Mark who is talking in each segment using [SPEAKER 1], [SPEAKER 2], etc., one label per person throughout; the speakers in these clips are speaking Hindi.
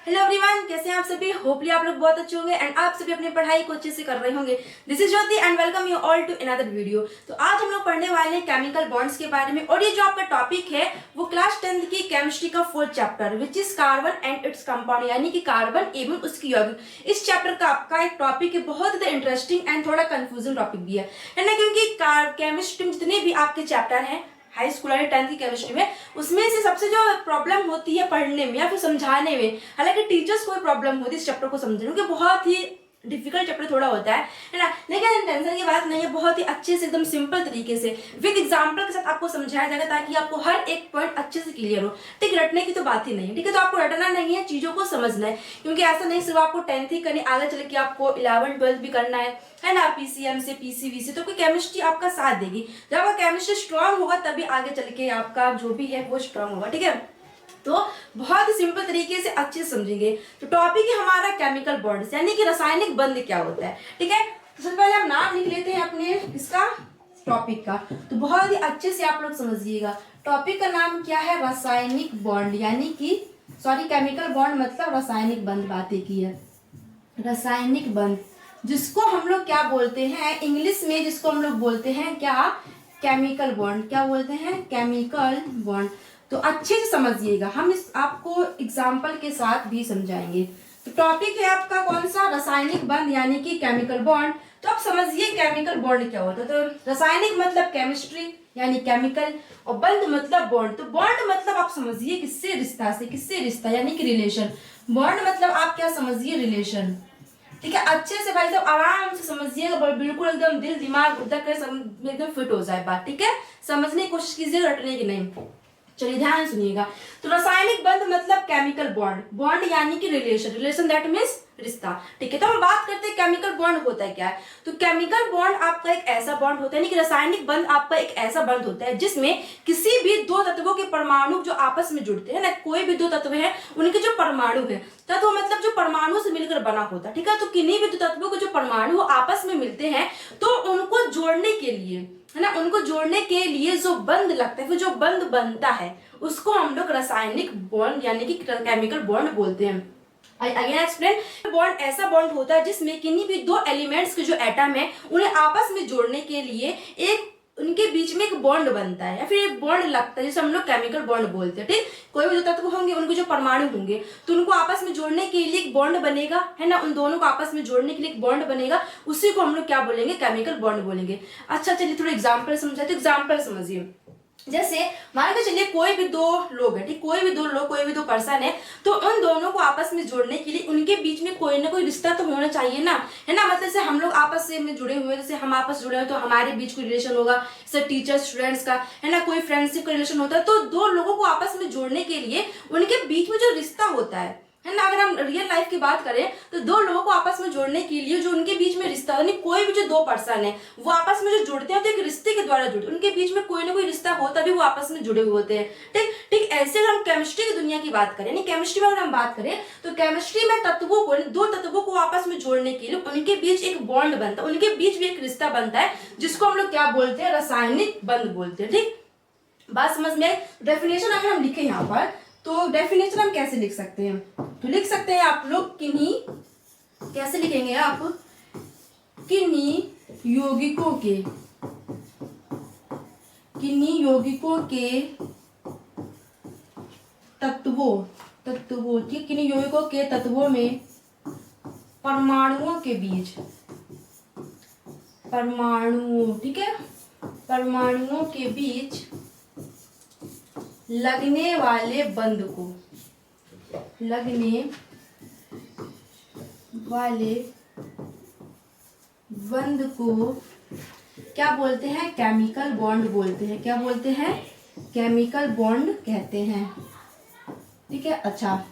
[SPEAKER 1] हेलो एवरीवन, कैसे हैं आप सभी। होपली आप लोग बहुत अच्छे होंगे एंड आप सभी अपनी पढ़ाई को अच्छे से कर रहे होंगे। This is Jyoti and welcome you all to another video. तो आज हम लोग पढ़ने वाले हैं केमिकल बॉन्ड्स के बारे में और ये जो आपका टॉपिक है वो क्लास 10th की केमिस्ट्री का 4th chapter which is carbon and its compound, यानी कि कार्बन एवं उसकी यौगिक। इस चैप्टर का आपका एक टॉपिक है बहुत ज्यादा इंटरेस्टिंग एंड थोड़ा कंफ्यूजिंग टॉपिक भी है ना, क्योंकि केमिस्ट्री में जितने भी आपके चैप्टर हैं हाई स्कूल वाले 10th की केमिस्ट्री में, उसमें से सबसे जो प्रॉब्लम होती है पढ़ने में या फिर समझाने में, हालांकि टीचर्स को प्रॉब्लम होती है इस चैप्टर को समझने में, क्योंकि बहुत ही डिफिकल्ट चैप्टर थोड़ा होता है ना। लेकिन टेंशन की बात नहीं है, बहुत ही अच्छे से एकदम सिंपल तरीके से विद एग्जांपल के साथ आपको समझाया जाएगा ताकि आपको हर एक पॉइंट अच्छे से क्लियर हो। ठीक, रटने की तो बात ही नहीं है, ठीक है। तो आपको रटना नहीं है, चीजों को समझना है, क्योंकि ऐसा नहीं सिर्फ आपको 10th ही करनी, आगे चल के आपको 11th 12th भी करना है ना, पीसीएम से पीसीबी से। तो कोई केमिस्ट्री आपका साथ देगी, जब आपका केमिस्ट्री स्ट्रांग होगा तभी आगे चल के आपका जो भी है वो स्ट्रांग होगा, ठीक है। तो बहुत ही सिंपल तरीके से अच्छे से समझेंगे। तो टॉपिक है हमारा केमिकल बॉन्ड्स, यानी कि रासायनिक बंध क्या होता है, ठीक है। तो सबसे पहले हम नाम लिख लेते हैं अपने इसका टॉपिक का, तो बहुत ही अच्छे से आप लोग समझिएगा। टॉपिक का नाम क्या है, रासायनिक बॉन्ड, यानी कि केमिकल बॉन्ड मतलब रासायनिक बंध बातें की है। रासायनिक बंध जिसको हम लोग क्या बोलते हैं इंग्लिश में, जिसको हम लोग बोलते हैं क्या, केमिकल बॉन्ड। क्या बोलते हैं, केमिकल बॉन्ड। तो अच्छे से समझिएगा, हम इस आपको एग्जाम्पल के साथ भी समझाएंगे। तो टॉपिक है आपका कौन सा, रासायनिक बंध यानी कि केमिकल बॉन्ड। तो आप समझिए केमिकल बॉन्ड क्या होता है। तो रासायनिक मतलब केमिस्ट्री यानी केमिकल, और बंध मतलब बॉन्ड। तो बॉन्ड मतलब आप समझिए किससे रिश्ता से, किससे रिश्ता यानी कि रिलेशन। बॉन्ड मतलब आप क्या समझिए, रिलेशन, ठीक है। अच्छे से भाई साहब आराम से समझिएगा, बिल्कुल एकदम दिल दिमाग उधर कर एकदम फिट हो जाए बात, ठीक है। समझने की कोशिश कीजिएगा, रटने की नहीं। चलिए ध्यान सुनिएगा। तो रासायनिक बंध मतलब केमिकल बॉन्ड, बॉन्ड यानी कि रिलेशन, रिलेशन दैट मीन्स रिश्ता, ठीक है। तो हम बात करते हैं केमिकल बॉन्ड होता है क्या है। तो केमिकल बॉन्ड आपका एक ऐसा बॉन्ड होता है, यानी कि रासायनिक बंध आपका एक ऐसा बंध होता है जिसमें किसी भी दो तत्वों के परमाणु जो आपस में जुड़ते हैं ना, कोई भी दो तत्व है उनके जो परमाणु है, तत्व मतलब जो परमाणु से मिलकर बना होता है, ठीक है। तो किन्हीं भी दो तत्वों के जो परमाणु आपस में मिलते हैं तो उनको जोड़ने के लिए, है ना, उनको जोड़ने के लिए जो बंध लगता है, फिर जो बंध बनता है उसको हम लोग रासायनिक बॉन्ड यानी कि केमिकल बॉन्ड बोलते हैं। अगेन एक्सप्लेन, बॉन्ड ऐसा बॉन्ड होता है जिसमें किन्हीं भी दो एलिमेंट्स के जो एटम है उन्हें आपस में जोड़ने के लिए एक उनके बीच में एक बॉन्ड बनता है या फिर एक बॉन्ड लगता है, जिसे हम लोग केमिकल बॉन्ड बोलते हैं, ठीक। कोई भी जो तत्व होंगे उनके जो परमाणु होंगे तो उनको आपस में जोड़ने के लिए एक बॉन्ड बनेगा, है ना, उन दोनों को आपस में जोड़ने के लिए एक बॉन्ड बनेगा, उसी को हम लोग क्या बोलेंगे, केमिकल बॉन्ड बोलेंगे। अच्छा चलिए थोड़ा एग्जाम्पल समझाते, तो एग्जाम्पल समझिए। जैसे मान के चलिए कोई भी दो लोग है, ठीक, कोई भी दो पर्सन है, तो उन दोनों को आपस में जोड़ने के लिए उनके बीच में कोई ना कोई रिश्ता तो होना चाहिए ना, है ना। मतलब जैसे हम लोग आपस से में जुड़े हुए, जैसे हम आपस जुड़े हुए तो हमारे बीच कोई रिलेशन होगा, जैसे टीचर स्टूडेंट्स का, है ना, कोई फ्रेंडशिप का रिलेशन होता है। तो दो लोगों को आपस में जोड़ने के लिए उनके बीच में जो रिश्ता होता है ना, अगर हम रियल लाइफ की बात करें तो दो लोगों को आपस में जोड़ने के लिए जो उनके बीच में रिश्ता, यानी कोई भी जो दो पर्सन है वो आपस में जो जुड़ते हैं तो एक रिश्ते के द्वारा जुड़ते, उनके बीच में कोई ना कोई रिश्ता हो तभी वो आपस में जुड़े हुए होते हैं, ठीक ठीक। ऐसे अगर हम केमिस्ट्री की दुनिया की बात करें, यानी केमिस्ट्री में अगर हम बात करें तो केमिस्ट्री में तत्वों को, दो तत्वों को आपस में जोड़ने के लिए उनके बीच एक बॉन्ड बनता है, उनके बीच भी एक रिश्ता बनता है, जिसको हम लोग क्या बोलते हैं, रासायनिक बंध बोलते हैं, ठीक। बात समझ में। डेफिनेशन अगर हम लिखे यहाँ पर तो डेफिनेशन हम कैसे लिख सकते हैं, तो लिख सकते हैं आप लोग किन्हीं, कैसे लिखेंगे आप, किन्हीं यौगिकों के तत्वों ठीक, किन्हीं यौगिकों के तत्वों में परमाणुओं के बीच, ठीक है, परमाणुओं के बीच लगने वाले बंध को क्या बोलते हैं, केमिकल बॉन्ड बोलते हैं। क्या बोलते हैं, केमिकल बॉन्ड कहते हैं, ठीक है। अच्छा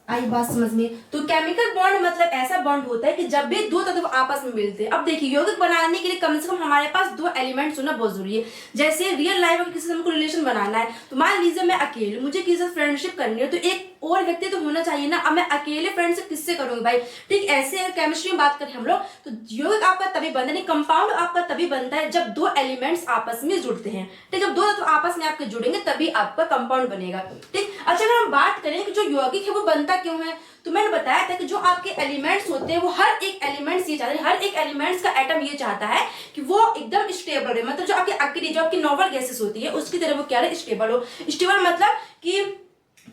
[SPEAKER 1] आई बात समझ में। तो केमिकल बॉन्ड मतलब ऐसा बॉन्ड होता है कि जब भी दो तत्व आपस में मिलते हैं। अब देखिए यौगिक बनाने के लिए कम से कम हमारे पास दो एलिमेंट्स होना बहुत जरूरी है। जैसे रियल लाइफ में किसी से हमको रिलेशन बनाना है, तो मान लीजिए मैं अकेले, मुझे किसी से फ्रेंडशिप करनी है, तो एक और व्यक्ति तो होना चाहिए ना। अब मैं अकेले फ्रेंडशिप किससे करूंगी भाई, ठीक। ऐसे अगर केमिस्ट्री में बात करें हम लोग तो यौगिक आपका तभी बनता है, कंपाउंड आपका तभी बनता है जब दो एलिमेंट्स आपस में जुड़ते हैं, ठीक। जब दो तत्व आपस में आपके जुड़ेंगे तभी आपका कंपाउंड बनेगा, ठीक। अच्छा अगर हम बात करें कि जो यौगिक है वो बनता होता क्यों है? तो मैंने बताया था कि जो आपके एलिमेंट्स होते हैं वो हर एक एलिमेंट्स ये चाहते हैं, हर एक एलिमेंट्स का एटम ये चाहता है कि वो एकदम स्टेबल रहे, मतलब जो आपकी अक्री जो आपकी नॉर्मल गैसेस होती है उसकी तरह वो क्या रहे, स्टेबल हो। स्टेबल मतलब कि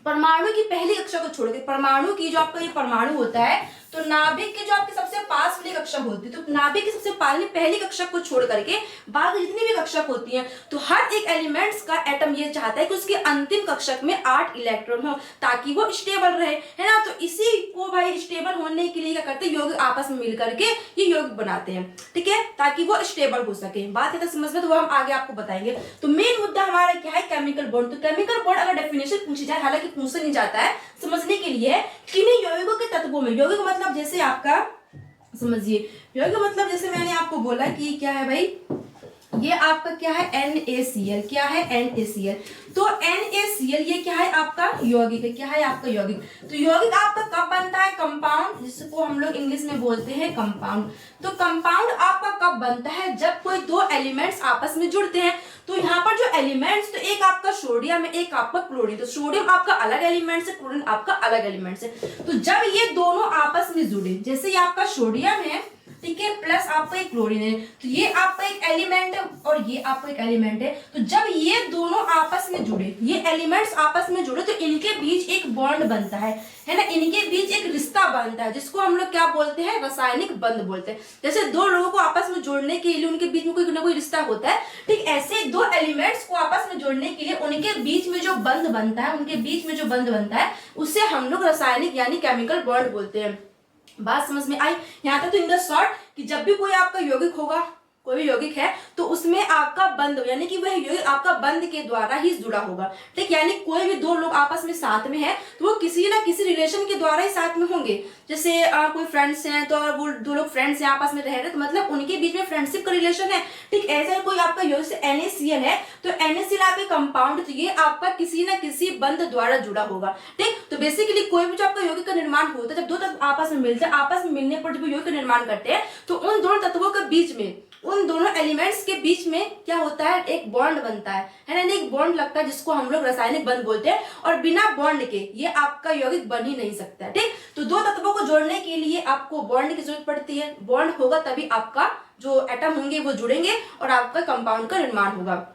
[SPEAKER 1] परमाणु की पहली कक्षा को छोड़ के, परमाणु की जो आपका ये परमाणु होता है तो नाभिक के जो आपके सबसे पास वाली कक्षा होती है, तो नाभिक की सबसे पास में पहली कक्षा को छोड़ करके बाकी जितनी भी कक्षा होती हैं, तो हर एक एलिमेंट्स का एटम ये चाहता है कि उसके अंतिम कक्षक में 8 इलेक्ट्रॉन हो ताकि वो स्टेबल रहे, है ना। तो इसी को भाई स्टेबल होने के लिए क्या करते हैं, यौगिक आपस में मिल करके ये यौगिक बनाते हैं, ठीक है, ताकि वो स्टेबल हो सके। बात है समझ में, तो वो हम आगे आपको बताएंगे। तो मेन मुद्दा हमारा क्या है, केमिकल बॉन्ड। तो केमिकल बॉन्ड अगर डेफिनेशन पूछी जाए, हालांकि पूछा नहीं जाता है, समझने के लिए किन्हीं यौगिकों के तत्वों में, यौगिक मतलब जैसे आपका समझिए, यौगिक मतलब जैसे मैंने आपको बोला कि क्या है भाई, ये आपका क्या है NaCl, क्या है NaCl। तो NaCl ये क्या है आपका यौगिक है, क्या है आपका यौगिक। तो यौगिक आपका कब बनता है, कंपाउंड, जिसको हम लोग इंग्लिश में बोलते हैं कंपाउंड। तो कंपाउंड आपका कब बनता है, जब कोई दो एलिमेंट्स आपस में जुड़ते हैं। तो यहाँ पर जो एलिमेंट्स, तो एक आपका सोडियम है, एक आपका क्लोरीन। तो सोडियम आपका अलग एलिमेंट है, क्लोरीन आपका अलग एलिमेंट है। तो जब ये दोनों आपस में जुड़े, जैसे ये आपका सोडियम है, ठीक है, प्लस आपका एक क्लोरीन है, तो ये आपका एक एलिमेंट है और ये आपका एक एलिमेंट है। तो जब ये दोनों आपस में जुड़े, ये एलिमेंट्स आपस में जुड़े, तो इनके बीच एक बॉन्ड बनता है ना, इनके बीच एक रिश्ता बनता है, जिसको हम लोग क्या बोलते हैं, रासायनिक बंध बोलते हैं। जैसे दो लोगों को आपस में जोड़ने के लिए उनके बीच में कोई ना कोई रिश्ता होता है, ठीक ऐसे दो एलिमेंट्स को आपस में जोड़ने के लिए उनके बीच में जो बंध बनता है, उनके बीच में जो बंध बनता है, उसे हम लोग रासायनिक यानी केमिकल बॉन्ड बोलते हैं। बात समझ में आई? यहाँ तक तो इन द शॉर्ट कि जब भी कोई आपका यौगिक होगा, कोई भी यौगिक है, तो उसमें आपका बंध यानी कि वह यौगिक आपका बंध के द्वारा ही जुड़ा होगा, ठीक, यानी कोई भी दो लोग आपस में साथ में है तो वो किसी ना किसी रिलेशन के द्वारा ही साथ में होंगे। जैसे कोई फ्रेंड्स हैं तो वो दो लोग फ्रेंड्स हैं, आपस में रह रहे, तो मतलब उनके बीच में फ्रेंडशिप का रिलेशन है, ठीक। ऐसे कोई आपका यौगिक से NaCl है, तो NaCl आपके कंपाउंड, तो ये आपका किसी ना किसी बंध द्वारा जुड़ा होगा, ठीक। तो बेसिकली कोई भी जो आपका यौगिक का निर्माण होता है, जब दो तत्व आपस में मिलते हैं, आपस में मिलने पर जब यौगिक का निर्माण करते हैं, तो उन दोनों तत्वों के बीच में, उन दोनों एलिमेंट्स के बीच में क्या होता है, एक बॉन्ड बनता है ना, एक बॉन्ड लगता है, जिसको हम लोग रासायनिक बंध बोलते हैं। और बिना बॉन्ड के ये आपका यौगिक बन ही नहीं सकता है, ठीक। तो दो तत्वों को जोड़ने के लिए आपको बॉन्ड की जरूरत पड़ती है, बॉन्ड होगा तभी आपका जो एटम होंगे वो जुड़ेंगे और आपका कंपाउंड का निर्माण होगा।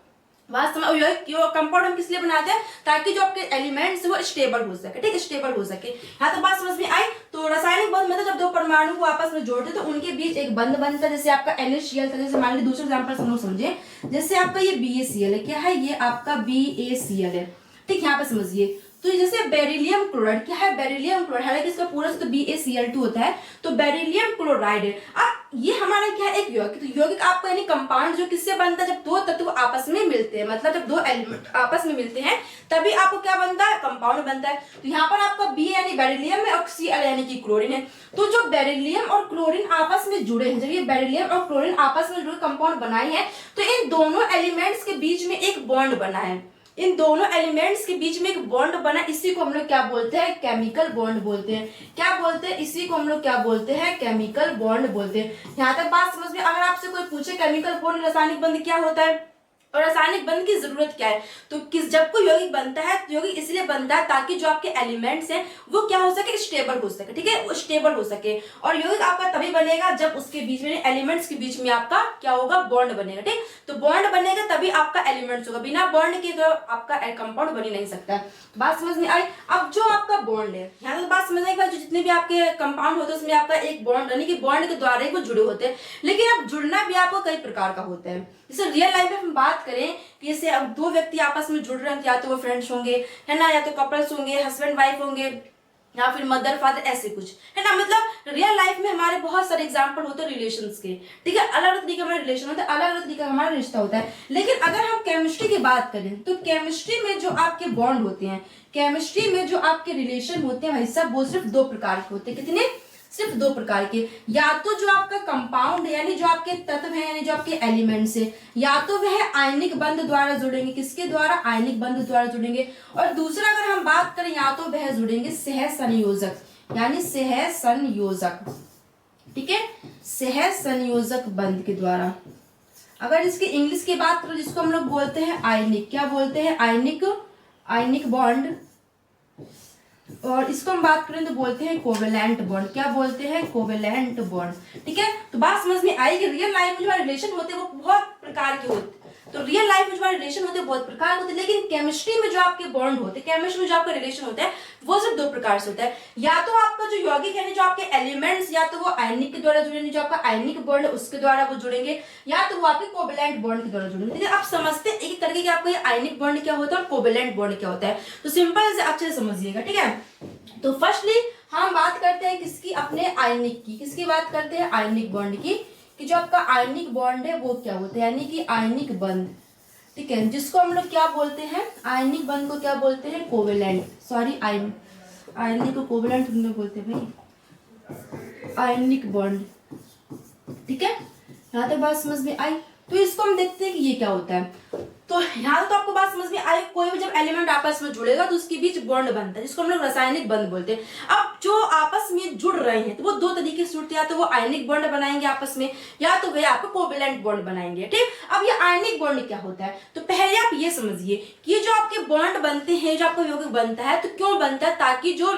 [SPEAKER 1] बात समझ, कंपाउंड हम किस लिए बनाते हैं, ताकि जो आपके एलिमेंट्स वो स्टेबल हो सके, ठीक, स्टेबल हो सके। यहाँ तो बात समझ में आई। तो रासायनिक बंध मतलब जब दो परमाणु को आपस में जोड़ते तो उनके बीच एक बंध बनता है, जैसे आपका NaCl था। जैसे मान लीजिए दूसरा एग्जांपल हम लोग समझे, जैसे आपका ये BaCl है, क्या है ये आपका BaCl है, ठीक। यहाँ पे समझिए, तो जैसे बेरिलियम क्लोराइड, क्या है बेरिलियम क्लोराइड, हालांकि इसका पूरा तो BaCl2 होता है, तो बेरिलियम क्लोराइड है। अब ये हमारा क्या है, एक यौगिक। तो यौगिक आपका यानी कंपाउंड जो किससे बनता है, जब दो तत्व आपस में मिलते हैं, मतलब जब दो एलिमेंट आपस में मिलते हैं तभी आपको क्या बनता है, कंपाउंड बनता है। तो यहाँ पर आपका B यानी बेरिलियम है और Cl यानी कि क्लोरीन है। तो जो बेरिलियम और क्लोरीन आपस में जुड़े हैं, जब ये बेरिलियम और क्लोरीन आपस में जुड़े कंपाउंड बनाए हैं, तो इन दोनों एलिमेंट्स के बीच में एक बॉन्ड बना है, इन दोनों एलिमेंट्स के बीच में एक बॉन्ड बना, इसी को हम लोग क्या बोलते हैं, केमिकल बॉन्ड बोलते हैं। क्या बोलते हैं, इसी को हम लोग क्या बोलते हैं, केमिकल बॉन्ड बोलते हैं। यहाँ तक बात समझ में। अगर आपसे कोई पूछे केमिकल बॉन्ड रासायनिक बंध क्या होता है और रासायनिक बंध की जरूरत क्या है, तो जब कोई यौगिक बनता है, तो यौगिक इसलिए बनता है ताकि जो आपके एलिमेंट्स हैं वो क्या हो सके, स्टेबल हो सके, ठीक है, वो स्टेबल हो सके। और यौगिक आपका तभी बनेगा जब उसके बीच में एलिमेंट्स के बीच में आपका क्या होगा, बॉन्ड बनेगा, ठीक। तो बॉन्ड बनेगा तभी आपका एलिमेंट्स होगा, बिना बॉन्ड के तो आपका कंपाउंड बन ही नहीं सकता। बात समझ में आई। अब जो आपका बॉन्ड है, यहाँ तो बात समझने के बाद जो जितने भी आपके कंपाउंड होते हैं उसमें आपका एक बॉन्ड, यानी कि बॉन्ड के द्वारा ही वो जुड़े होते हैं। लेकिन अब जुड़ना भी आपको कई प्रकार का होता है। जैसे रियल लाइफ में हम बात करें कि जैसे अब दो व्यक्ति आपस में जुड़ रहे हैं, या तो वो फ्रेंड्स होंगे, है ना, या तो कपल्स होंगे, हस्बैंड वाइफ होंगे, या फिर मदर फादर, ऐसे कुछ, है ना। मतलब रियल लाइफ में हमारे बहुत सारे एग्जांपल होते हैं रिलेशंस के, ठीक है, अलग अलग तरीके हमारे रिलेशन होते हैं, अलग अलग तरीके का हमारा रिश्ता होता है। लेकिन अगर हम केमिस्ट्री की बात करें तो केमिस्ट्री में जो आपके बॉन्ड होते हैं, केमिस्ट्री में जो आपके रिलेशन होते हैं भाई साहब, वो सिर्फ दो प्रकार के होते हैं। कितने, सिर्फ दो प्रकार के। या तो जो आपका कंपाउंड यानी जो आपके तत्व है, यानी जो आपके एलिमेंट्स है, या तो वह आयनिक बंध द्वारा जुड़ेंगे, किसके द्वारा, आयनिक बंध द्वारा जुड़ेंगे। और दूसरा अगर हम बात करें, या तो वह जुड़ेंगे सहसंयोजक, यानी सहसंयोजक, ठीक है, सहसंयोजक बंध के द्वारा। अगर इसकी इंग्लिश की बात करो, जिसको हम लोग बोलते हैं आयनिक, क्या बोलते हैं, आयनिक, आयनिक बॉन्ड, और इसको हम बात करें तो बोलते हैं कोवेलेंट बॉन्ड। क्या बोलते हैं? Covalent bond. ठीक है, तो बात समझ में आई कि रियल लाइफ में जो रिलेशन होते हैं वो बहुत प्रकार के होते हैं। तो रियल लाइफ में जो रिलेशन होते हैं बहुत प्रकार होते हैं, लेकिन केमिस्ट्री में जो आपके बॉन्ड होते हैं, केमिस्ट्री में जो आपका रिलेशन होता है वो सिर्फ दो प्रकार से होता है। या तो आपका जो यौगिक है जो आपके एलिमेंट्स, या तो वो आयनिक के द्वारा जुड़ेंगे, जो आपका आयनिक बॉन्ड है उसके द्वारा वो जुड़ेंगे, या तो वो आपके कोवेलेंट बॉन्ड के द्वारा जुड़ेंगे। ठीक है, आप समझते हैं एक एक करके कि आपका ये आयनिक बॉन्ड क्या होता है और कोवेलेंट बॉन्ड क्या होता है। तो सिंपल से अच्छे से समझिएगा। ठीक है, तो फर्स्टली हम बात करते हैं किसकी? अपने आयनिक की। किसकी बात करते हैं? आयनिक बॉन्ड की, कि जो आपका आयनिक बॉन्ड है वो क्या होता है, यानी कि आयनिक बंध। ठीक है, जिसको हम लोग क्या बोलते हैं? आयनिक बंध को क्या बोलते हैं? कोवेलेंट। सॉरी, आयनिक को कोवेलेंट हम लोग बोलते हैं भाई, आयनिक बॉन्ड। ठीक है, यहाँ तक बात समझ में आई। तो इसको हम देखते हैं कि ये क्या होता है। तो यहाँ तो आपको बात समझ में आई, कोई भी जब एलिमेंट आपस में जुड़ेगा तो उसके बीच बॉन्ड बनता है, जिसको हम लोग रासायनिक बंध बोलते हैं। अब जो आपस में जुड़ रहे हैं तो वो दो तरीके से जुड़ते हैं, या तो वो आयनिक बॉन्ड बनाएंगे आपस में, या तो वे आपको कोवेलेंट बॉन्ड बनाएंगे। ठीक, अब ये आयनिक बॉन्ड क्या होता है? तो पहले आप ये समझिए कि ये जो आपके बॉन्ड बनते हैं, जो आपका यौगिक बनता है, तो क्यों बनता है? ताकि जो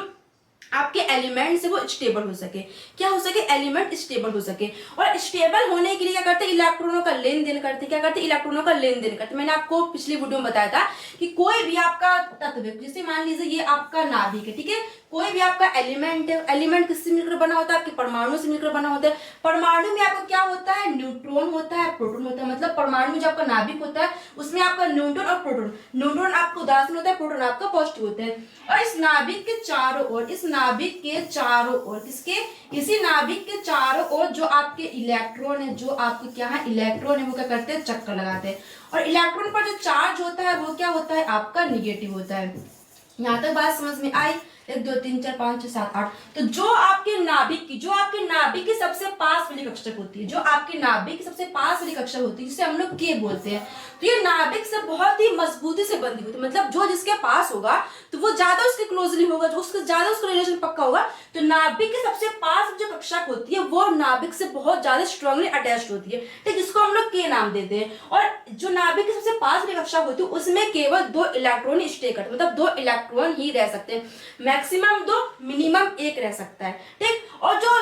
[SPEAKER 1] आपके एलिमेंट से वो स्टेबल हो सके। क्या हो सके? एलिमेंट स्टेबल हो सके। और स्टेबल होने के लिए क्या करते हैं? इलेक्ट्रॉनों का लेन देन करते हैं। क्या करते हैं? इलेक्ट्रॉनों का लेन देन करते हैं। मैंने आपको पिछली वीडियो में बताया था कि कोई भी आपका तत्व, जैसे मान लीजिए ये आपका नाभिक है। ठीक है, कोई भी आपका एलिमेंट है, एलिमेंट किससे मिलकर बना होता है? आपके परमाणु से मिलकर बना होता है। परमाणु में आपका क्या होता है? न्यूट्रॉन होता है, प्रोटॉन होता है। मतलब परमाणु में जो आपका नाभिक होता है उसमें आपका न्यूट्रॉन और प्रोटॉन, न्यूट्रॉन आपका उदासीन होता है, प्रोटॉन आपका पॉजिटिव होता है। और इस नाभिक के चारों ओर, इस नाभिक के चारों ओर, किसके? इसी नाभिक के चारों ओर जो आपके इलेक्ट्रॉन है, जो आपके क्या है? इलेक्ट्रॉन है, वो क्या करते हैं? चक्कर लगाते हैं। और इलेक्ट्रॉन पर जो चार्ज होता है वो क्या होता है? आपका निगेटिव होता है। यहाँ तक बात समझ में आई? 1 2 3 4 5 6 7 8। तो जो आपके नाभिक की सबसे पास वाली कक्षक होती है, जो आपके नाभिक की सबसे पास वाली कक्षक होती है, जिसे हम लोग के बोलते हैं, तो ये नाभिक से बहुत ही मजबूती से बंधी होती है। मतलब जो जिसके पास होगा तो वो ज्यादा उसके क्लोजली होगा, जो उसके ज्यादा उसका रिलेशन पक्का होगा। तो नाभिक के सबसे पास जो कक्षक होती है वो नाभिक से बहुत ज्यादा स्ट्रांगली अटैच्ड होती है। ठीक, जिसको हम लोग के नाम देते हैं। और जो नाभिक के सबसे पास वाली कक्षक होती है उसमें केवल 2 इलेक्ट्रॉन स्टे करते, मतलब 2 इलेक्ट्रॉन ही रह सकते हैं। मैक्सिमम 2, मिनिमम 1 रह सकता है। ठीक, और जो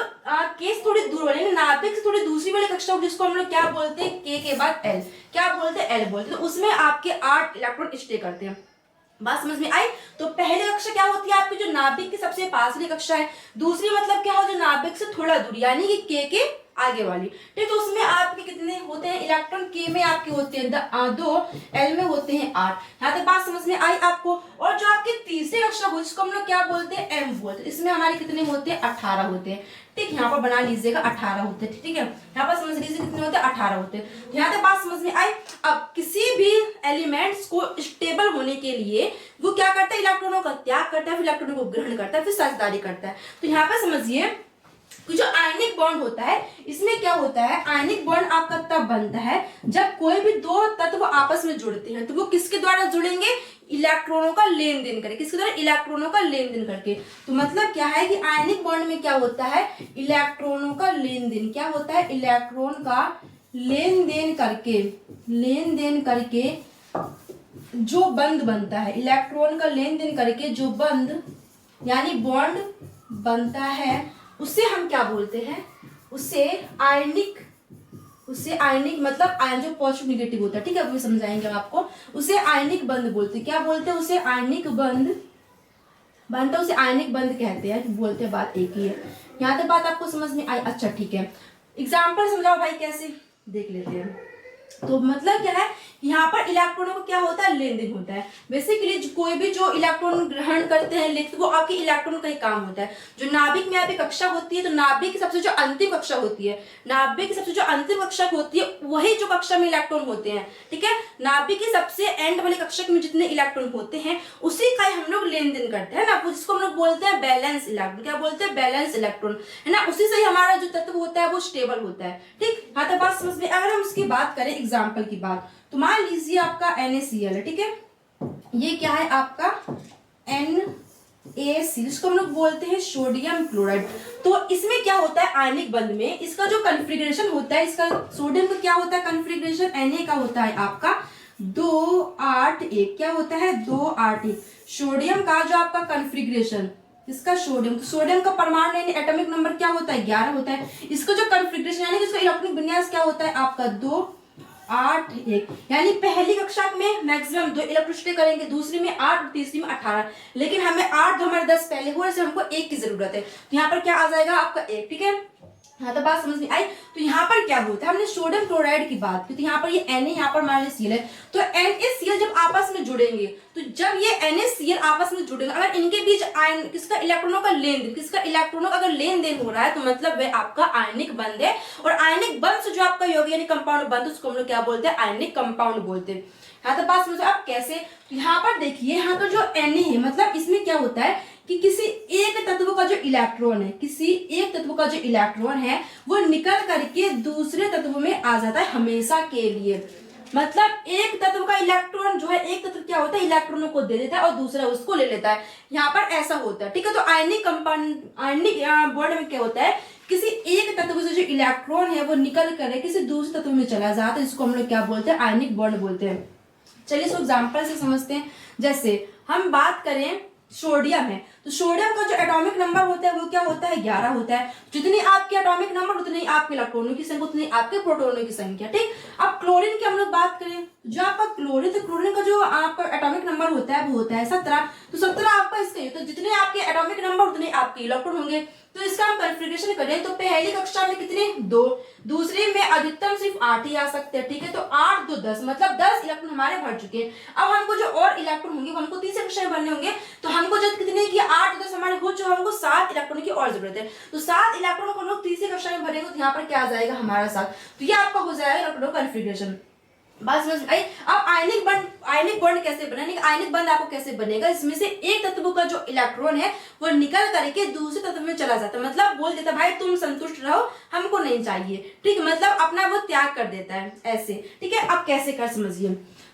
[SPEAKER 1] केस थोड़ी दूर वाली, नाभिक से थोड़ी दूसरी वाली कक्षा, जिसको हम लोग क्या बोलते हैं? के बाद एल। क्या बोलते हैं? एल बोलते हैं। तो उसमें आपके 8 इलेक्ट्रॉन स्टे करते हैं। बात समझ में आई? तो पहली कक्षा क्या होती है? आपकी जो नाभिक की सबसे पास वाली कक्षा है। दूसरी मतलब क्या हो? जो नाभिक से थोड़ा दूर, यानी कि के आगे वाली। ठीक, तो उसमें आपके कितने होते हैं इलेक्ट्रॉन? के में आपके होते हैं 2, एल में होते हैं 8। यहाँ तक बात समझ में आई आपको? और जो आपकी तीसरी कक्षा हो जिसको हम लोग क्या बोलते हैं? एम बोलते हैं। इसमें हमारे कितने होते हैं? 18 होते हैं। ठीक, यहाँ पर बना लीजिएगा 18 होते हैं। ठीक है, यहाँ पर समझ लीजिए कितने होते हैं? 18 होते हैं। यहाँ तक बात समझ में आई? अब किसी भी एलिमेंट्स को स्टेबल होने के लिए वो क्या करता है? इलेक्ट्रॉनों का त्याग करता है, फिर इलेक्ट्रॉनों को ग्रहण करता है, फिर साझेदारी करता है। तो यहाँ पर समझिए जो आयनिक बॉन्ड होता है, इसमें क्या होता है? आयनिक बॉन्ड आपका तब बनता है जब कोई भी 2 तत्व आपस में जुड़ते हैं। तो वो किसके द्वारा जुड़ेंगे? इलेक्ट्रॉनों का लेन देन करके। किसके द्वारा? इलेक्ट्रॉनों का लेन देन करके। तो मतलब क्या है कि आयनिक बॉन्ड में क्या होता है? इलेक्ट्रॉनों का लेन देन। क्या होता है? इलेक्ट्रॉन का लेन देन करके जो बंध बनता है, इलेक्ट्रॉन का लेन देन करके जो बंध यानी बॉन्ड बनता है, उसे हम क्या बोलते हैं? उसे आयनिक मतलब आयन जो पॉजिटिव निगेटिव होता है। ठीक है, अभी समझाएंगे आपको। उसे आयनिक बंध बोलते हैं। क्या बोलते हैं? उसे आयनिक बंध बनता है, उसे आयनिक बंध कहते हैं। बोलते हैं, बात एक ही है। यहाँ तक बात आपको समझ में आई? अच्छा, ठीक है, एग्जाम्पल समझाओ भाई, कैसे देख लेते हैं। तो मतलब क्या है? यहाँ पर इलेक्ट्रॉनों को क्या होता है? लेन देन होता है। बेसिकली कोई भी जो इलेक्ट्रॉन ग्रहण करते हैं, लेते, वो आपके इलेक्ट्रॉन का ही काम होता है। जो नाभिक में आपकी कक्षा होती है, तो नाभिक की सबसे जो अंतिम कक्षा होती है, नाभिक की सबसे जो अंतिम कक्षा होती है वही जो कक्षा में इलेक्ट्रॉन होते हैं। ठीक है, नाभिक की सबसे एंड वाली कक्षा में जितने इलेक्ट्रॉन होते हैं उसी का हम लोग लेन देन करते हैं ना, जिसको हम लोग बोलते हैं बैलेंस इलेक्ट्रॉन। क्या बोलते हैं? बैलेंस इलेक्ट्रॉन, है ना। उसी से ही हमारा जो तत्व होता है वो स्टेबल होता है। ठीक, हाँ, तो बात समझ में। अगर हम इसकी बात करें एग्जाम्पल की बात, तो मान लीजिए आपका NaCl है। ठीक है, ये क्या है? आपका NaCl, जिसको हम लोग बोलते हैं सोडियम क्लोराइड। तो इसमें क्या होता है? आयनिक बंध में इसका जो कन्फिग्रेशन होता है, इसका सोडियम का क्या होता है कन्फिग्रेशन? Na का होता है आपका 2 8 1। क्या होता है? 2 8 1। सोडियम का जो आपका कन्फिग्रेशन इसका सोडियम, तो सोडियम का परमाणु यानी एटॉमिक नंबर क्या होता है 11 होता है। इसका जो कॉन्फ़िगरेशन यानी इसका इलेक्ट्रॉनिक विन्यास क्या होता है आपका 2 8 1, यानी पहली कक्षा में मैक्सिमम 2 इलेक्ट्रोस्टेट करेंगे, दूसरी में 8 और तीसरी में 18, लेकिन हमें 8 हमारे 10 पहले हुए से हमको 1 की जरूरत है, तो यहाँ पर क्या आ जाएगा आपका 1। ठीक है, हाँ तो बात समझ में आई। तो यहाँ पर क्या होता है, हमने सोडियम क्लोराइड की बात की, तो यहाँ पर ये Na यहाँ पर NaCl है, तो NaCl जब आपस में जुड़ेंगे, तो जब ये NaCl आपस में जुड़ेंगे, अगर इनके बीच आयन किसका इलेक्ट्रॉनों का लेन देन, किसका इलेक्ट्रॉनों का अगर लेन देन हो रहा है, तो मतलब वह आपका आयनिक बंध है, और आयनिक बंध से जो आपका यौगिक यानी कंपाउंड बंध उसको हम लोग क्या बोलते हैं, आयनिक कंपाउंड बोलते हैं। हाँ तो बात समझो आप कैसे, तो यहाँ पर देखिए यहाँ पर जो Na है, मतलब इसमें क्या होता है कि किसी एक तत्व का जो इलेक्ट्रॉन है, किसी एक तत्व का जो इलेक्ट्रॉन है वो निकल करके दूसरे तत्व में आ जाता है हमेशा के लिए। मतलब एक तत्व का इलेक्ट्रॉन जो है, एक तत्व क्या होता है इलेक्ट्रॉनों को दे देता है और दूसरा उसको ले लेता है, यहाँ पर ऐसा होता है। ठीक है, तो आयनिक कंपाउंड, आयनिक बॉन्ड में क्या होता है, किसी एक तत्व से जो इलेक्ट्रॉन है वो निकल कर किसी दूसरे तत्व में चला जाता है, जिसको हम लोग क्या बोलते हैं, आयनिक बॉन्ड बोलते हैं। चलिए इसको एग्जाम्पल से समझते हैं। जैसे हम बात करें सोडियम है, तो सोडियम का जो एटॉमिक नंबर होता है वो क्या होता है 11 होता है। जितनी आपके एटॉमिक नंबर उतनी आपके इलेक्ट्रॉनों की संख्या, उतनी आपके प्रोटॉनों की संख्या। ठीक, अब क्लोरीन की हम लोग बात करें, जो आपका क्लोरीन, तो क्लोरीन का जो आपका एटॉमिक नंबर होता है वो होता है 17, तो 17 आपका इसका, तो जितने आपके एटॉमिक नंबर उतने आपके इलेक्ट्रॉन होंगे। तो इसका हम कॉन्फ़िगरेशन करें तो पहली कक्षा में कितने 2, दूसरी में अधिकतम सिर्फ 8 ही आ सकते हैं। ठीक है, तो 8 2 10, मतलब 10 इलेक्ट्रॉन हमारे भर चुके हैं। अब हमको जो और इलेक्ट्रॉन होंगे वो हमको तीसरी कक्षा में भरने होंगे, तो हमको जब कितने की 8 10 हमारे हो चुके, हमको 7 इलेक्ट्रॉन की और जरूरत है, तो 7 इलेक्ट्रॉन को हम लोग तीसरी कक्षा में भरेंगे, तो यहाँ पर क्या आ जाएगा हमारा 7, तो ये आपका हो जाएगा इलेक्ट्रॉन कॉन्फ़िगरेशन। बात समझ आई। अब आयनिक बॉन्ड कैसे बनेगा, आयनिक बंध आपको कैसे बनेगा, इसमें से एक तत्व का जो इलेक्ट्रॉन है वो निकल करके दूसरे तत्व में चला जाता है, मतलब बोल देता है भाई तुम संतुष्ट रहो, हमको नहीं चाहिए। ठीक, मतलब अपना वो त्याग कर देता है ऐसे। ठीक है, अब कैसे कर समझिए,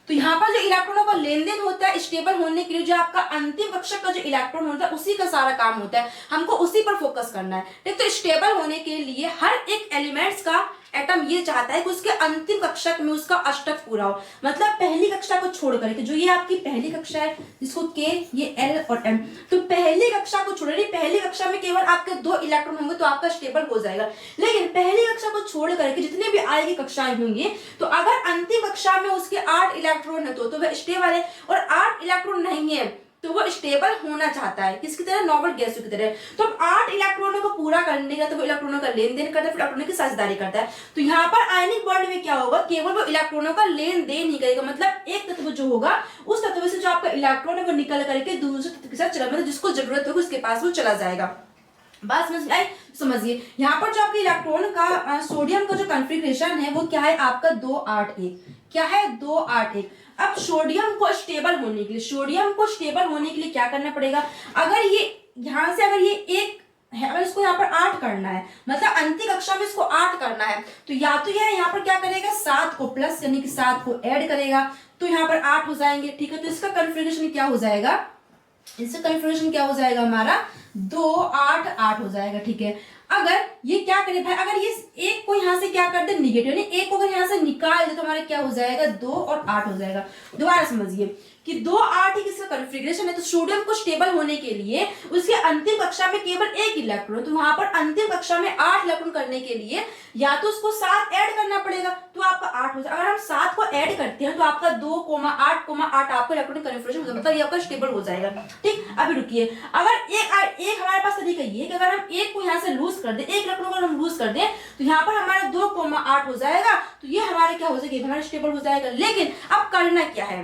[SPEAKER 1] तो यहाँ पर जो इलेक्ट्रॉनों का लेन देन होता है स्टेबल होने के लिए, जो आपका अंतिम कक्षक का जो इलेक्ट्रॉन होता है उसी का सारा काम होता है, हमको उसी पर फोकस करना है। ठीक, तो स्टेबल होने के लिए हर एक एलिमेंट्स का एटम ये चाहता है कि उसके अंतिम कक्षक में उसका अष्टक पूरा हो, मतलब पहली कक्षा को छोड़ करके, जो ये आपकी पहली कक्षा है जिसको K, ये L और M, तो पहली कक्षा को छोड़, पहली कक्षा में केवल आपके 2 इलेक्ट्रॉन होंगे तो आपका स्टेबल हो जाएगा। लेकिन पहली कक्षा को छोड़ करके जितने भी आगे कक्षाएं होंगी, तो अगर अंतिम कक्षा में उसके 8 इलेक्ट्रॉन है तो वह स्टेबल है, और 8 इलेक्ट्रॉन नहीं है तो वो स्टेबल होना चाहता है, किसकी तरह, नॉर्मल गैसों की तरह। तो अब 8 इलेक्ट्रॉनों को पूरा करने का, तो वो इलेक्ट्रॉनों का लेन देन करता है, फिर इलेक्ट्रॉनों की साझेदारी करता है। तो यहाँ पर आयनिक बॉन्ड में क्या होगा, केवल वो इलेक्ट्रॉनों का लेन देन ही करेगा, मतलब एक तत्व जो होगा उस तत्व से जो आपका इलेक्ट्रॉन है वो निकल करके दूसरे तत्व के साथ चला, मतलब जिसको जरूरत होगी उसके पास वो चला जाएगा। बात समझ में आई, समझिए यहाँ पर जो आपके इलेक्ट्रॉन का सोडियम का जो कॉन्फ़िगरेशन है वो क्या है आपका 2 8 1, क्या है 2 8 1। अब सोडियम को स्टेबल होने के लिए, सोडियम को स्टेबल होने के लिए क्या करना पड़ेगा, अगर ये यहाँ से अगर ये 1 है, अगर इसको यहाँ पर 8 करना है, मतलब अंतिम कक्षा में इसको 8 करना है, तो या तो यह यहाँ पर क्या करेगा 7 को प्लस यानी कि 7 को ऐड करेगा, तो यहाँ पर 8 हो जाएंगे। ठीक है, तो इसका कॉन्फ़िगरेशन क्या हो जाएगा, इसका कॉन्फ़िगरेशन क्या हो जाएगा हमारा 2 8 8 हो जाएगा। ठीक है, अगर ये क्या करे भाई, अगर ये एक को यहाँ से क्या कर दे निगेटिव, यानी एक को अगर यहाँ से निकाल दे तो हमारा क्या हो जाएगा 2 और 8 हो जाएगा। दोबारा समझिए कि 2 8 ही किसका कॉन्फ़िगरेशन है, तो सोडियम को स्टेबल होने के लिए उसके अंतिम कक्षा में केवल 1 इलेक्ट्रॉन, तो वहां पर अंतिम कक्षा में 8 इलेक्ट्रॉन करने के लिए या तो उसको 7 ऐड करना पड़ेगा तो आपका 8 हो जाएगा। अगर हम 7 को ऐड करते हैं तो आपका 2 8 8 आपका इलेक्ट्रॉनिक कॉन्फ़िगरेशन हो जाएगा, मतलब ये आपका स्टेबल हो जाएगा। ठीक, अभी रुकिए, अगर एक हमारे पास तरीका ये है कि अगर हम 1 को यहाँ से लूज कर दें, 1 इलेक्ट्रॉन को हम लूज कर दें, तो यहाँ पर हमारा 2 8 हो जाएगा, तो ये हमारे क्या हो जाएगा, हमारा स्टेबल हो जाएगा। लेकिन अब करना क्या है,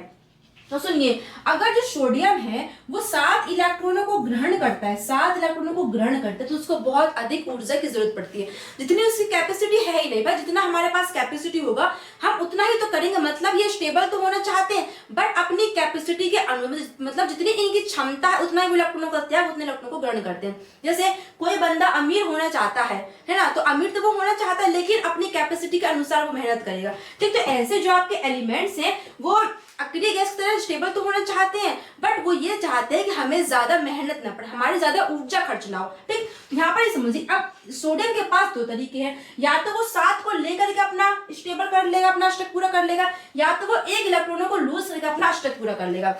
[SPEAKER 1] तो सुनिए, अगर जो सोडियम है वो 7 इलेक्ट्रॉनों को ग्रहण करता है, 7 इलेक्ट्रॉनों को ग्रहण करता है, तो उसको बहुत अधिक ऊर्जा की जरूरत पड़ती है, जितनी उसकी कैपेसिटी है ही नहीं भाई, जितना हमारे पास कैपेसिटी होगा हम उतना ही तो करेंगे। मतलब ये स्टेबल तो होना चाहते हैं बट अपनी कैपेसिटी के अनुरूप, मतलब जितनी इनकी क्षमता है उतना ही इलेक्ट्रॉनों का त्याग, उतने इलेक्ट्रॉनों को ग्रहण करते हैं। जैसे कोई बंदा अमीर होना चाहता है ना, तो अमीर तो वो होना चाहता है लेकिन अपनी कैपेसिटी के अनुसार वो मेहनत करेगा। ठीक, तो ऐसे जो आपके एलिमेंट्स हैं वो अकेले गैस की तरह स्टेबल तो होना चाहते हैं बट वो ये चाहते हैं कि हमें ज्यादा मेहनत ना पड़े, हमारी ज्यादा ऊर्जा खर्च ना हो। ठीक, यहाँ पर समझिए, अब सोडियम के पास 2 तरीके हैं, या तो वो 7 को लेकर के अपना स्टेबल कर लेगा, अपना अष्टक पूरा कर लेगा, या तो वो 1 इलेक्ट्रॉनों को लूज करके अपना अष्टक पूरा कर लेगा।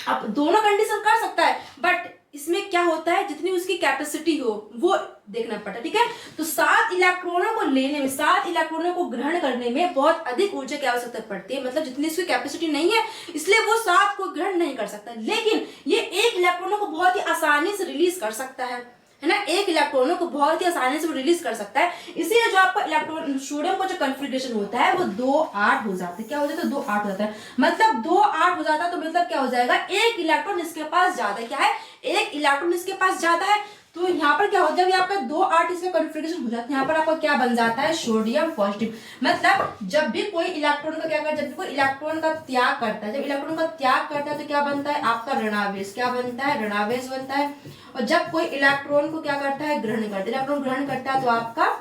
[SPEAKER 1] अब दोनों कंडीशन कर सकता है बट इसमें क्या होता है, जितनी उसकी कैपेसिटी हो वो देखना पड़ता है, ठीक है। तो 7 इलेक्ट्रॉनों को लेने में, 7 इलेक्ट्रॉनों को ग्रहण करने में बहुत अधिक ऊर्जा की आवश्यकता पड़ती है, मतलब जितनी इसकी कैपेसिटी नहीं है इसलिए वो 7 को ग्रहण नहीं कर सकता, लेकिन ये 1 इलेक्ट्रॉनों को बहुत ही आसानी से रिलीज कर सकता है ना। 1 इलेक्ट्रॉनों को बहुत ही आसानी से वो रिलीज कर सकता है, इसीलिए जो आपका इलेक्ट्रॉन सोडियम का जो कॉन्फ़िगरेशन होता है वो 2-8 हो जाता है। क्या हो जाता है, 2-8 हो जाता है, मतलब 2-8 हो जाता है। तो मतलब क्या हो जाएगा, 1 इलेक्ट्रॉन इसके पास ज्यादा है, क्या है, 1 इलेक्ट्रॉन इसके पास ज्यादा है। तो यहाँ पर क्या होता है, जब आपका 2-8 इसका कॉन्फ़िगरेशन हो जाता है, यहाँ पर आपका क्या बन जाता है, सोडियम पॉजिटिव। मतलब जब भी कोई इलेक्ट्रॉन का क्या करता है, जब भी कोई इलेक्ट्रॉन का त्याग करता है, जब इलेक्ट्रॉन का त्याग करता है तो क्या बनता है, आपका ऋणावेश, क्या बनता है, ऋणावेश बनता है। और जब कोई इलेक्ट्रॉन को क्या करता है, ग्रहण करता है, इलेक्ट्रॉन ग्रहण करता है तो आपका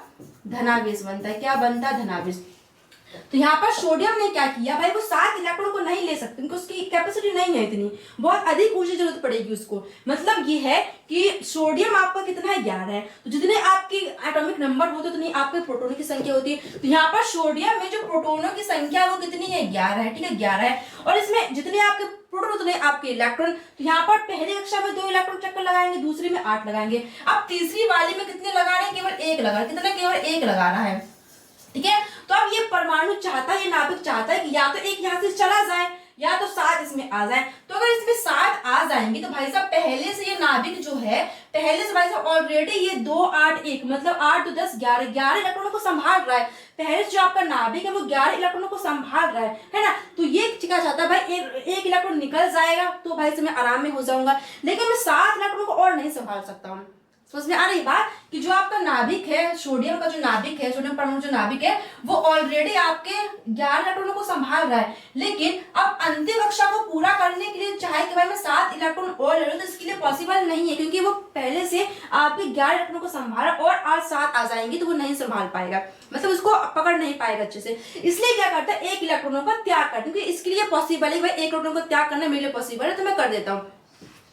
[SPEAKER 1] धनावेश बनता है, क्या बनता है, धनावेश। तो यहाँ पर सोडियम ने क्या किया भाई, वो 7 इलेक्ट्रॉन को नहीं ले सकते, क्योंकि उसकी कैपेसिटी नहीं है इतनी, बहुत अधिक ऊर्जा जरूरत पड़ेगी उसको। मतलब ये है कि सोडियम आपका कितना है, 11 है, तो जितने आपके एटॉमिक नंबर होते उतनी आपके प्रोटोनों की संख्या होती है। तो यहाँ पर सोडियम में जो प्रोटोनों की संख्या वो कितनी है, 11 है, ठीक है, 11 है। और इसमें जितने आपके प्रोटॉन उतने आपके इलेक्ट्रॉन। तो यहाँ पर पहली कक्षा में 2 इलेक्ट्रॉन चक्कर लगाएंगे, दूसरी में 8 लगाएंगे। अब तीसरी वाली में कितने लगा रहे हैं, केवल 1 लगा रहे हैं, कितना, केवल 1 लगा रहा है, ठीक है। तो अब ये परमाणु चाहता है, ये नाभिक चाहता है कि या तो एक यहाँ से चला जाए या तो 7 इसमें आ जाए। तो अगर इसमें 7 आ जाएंगे तो भाई साहब पहले से ये नाभिक जो है, पहले से भाई साहब ऑलरेडी ये 2, 8, 1 मतलब 8, 2, 10, 11 इलेक्ट्रॉनों को संभाल रहा है। पहले से जो आपका नाभिक है वो 11 इलेक्ट्रॉनों को संभाल रहा है ना। तो ये क्या चाहता है भाई, एक इलेक्ट्रॉन निकल जाएगा तो भाई से मैं आराम में हो जाऊंगा, लेकिन मैं 7 इलेक्ट्रॉनों को और नहीं संभाल सकता हूँ। समझ में आ रही बात कि जो आपका नाभिक है, सोडियम का जो नाभिक है, सोडियम परमाणु जो नाभिक है वो ऑलरेडी आपके 11 इलेक्ट्रॉनों को संभाल रहा है, लेकिन अब अंतिम कक्षा को पूरा करने के लिए चाहे कि भाई मैं 7 इलेक्ट्रॉन और ले लूं, तो इसके लिए पॉसिबल नहीं है, क्योंकि वो पहले से आपके 11 इलेक्ट्रॉनों को संभाला और आज 7 आ जाएंगे तो वो नहीं संभाल पाएगा, मतलब उसको पकड़ नहीं पाएगा अच्छे से। इसलिए क्या करता है, 1 इलेक्ट्रॉनों का त्याग करता है, क्योंकि इसके लिए पॉसिबल है भाई 1 इलेक्ट्रॉन को त्याग करना मेरे लिए पॉसिबल है, तो मैं कर देता हूँ।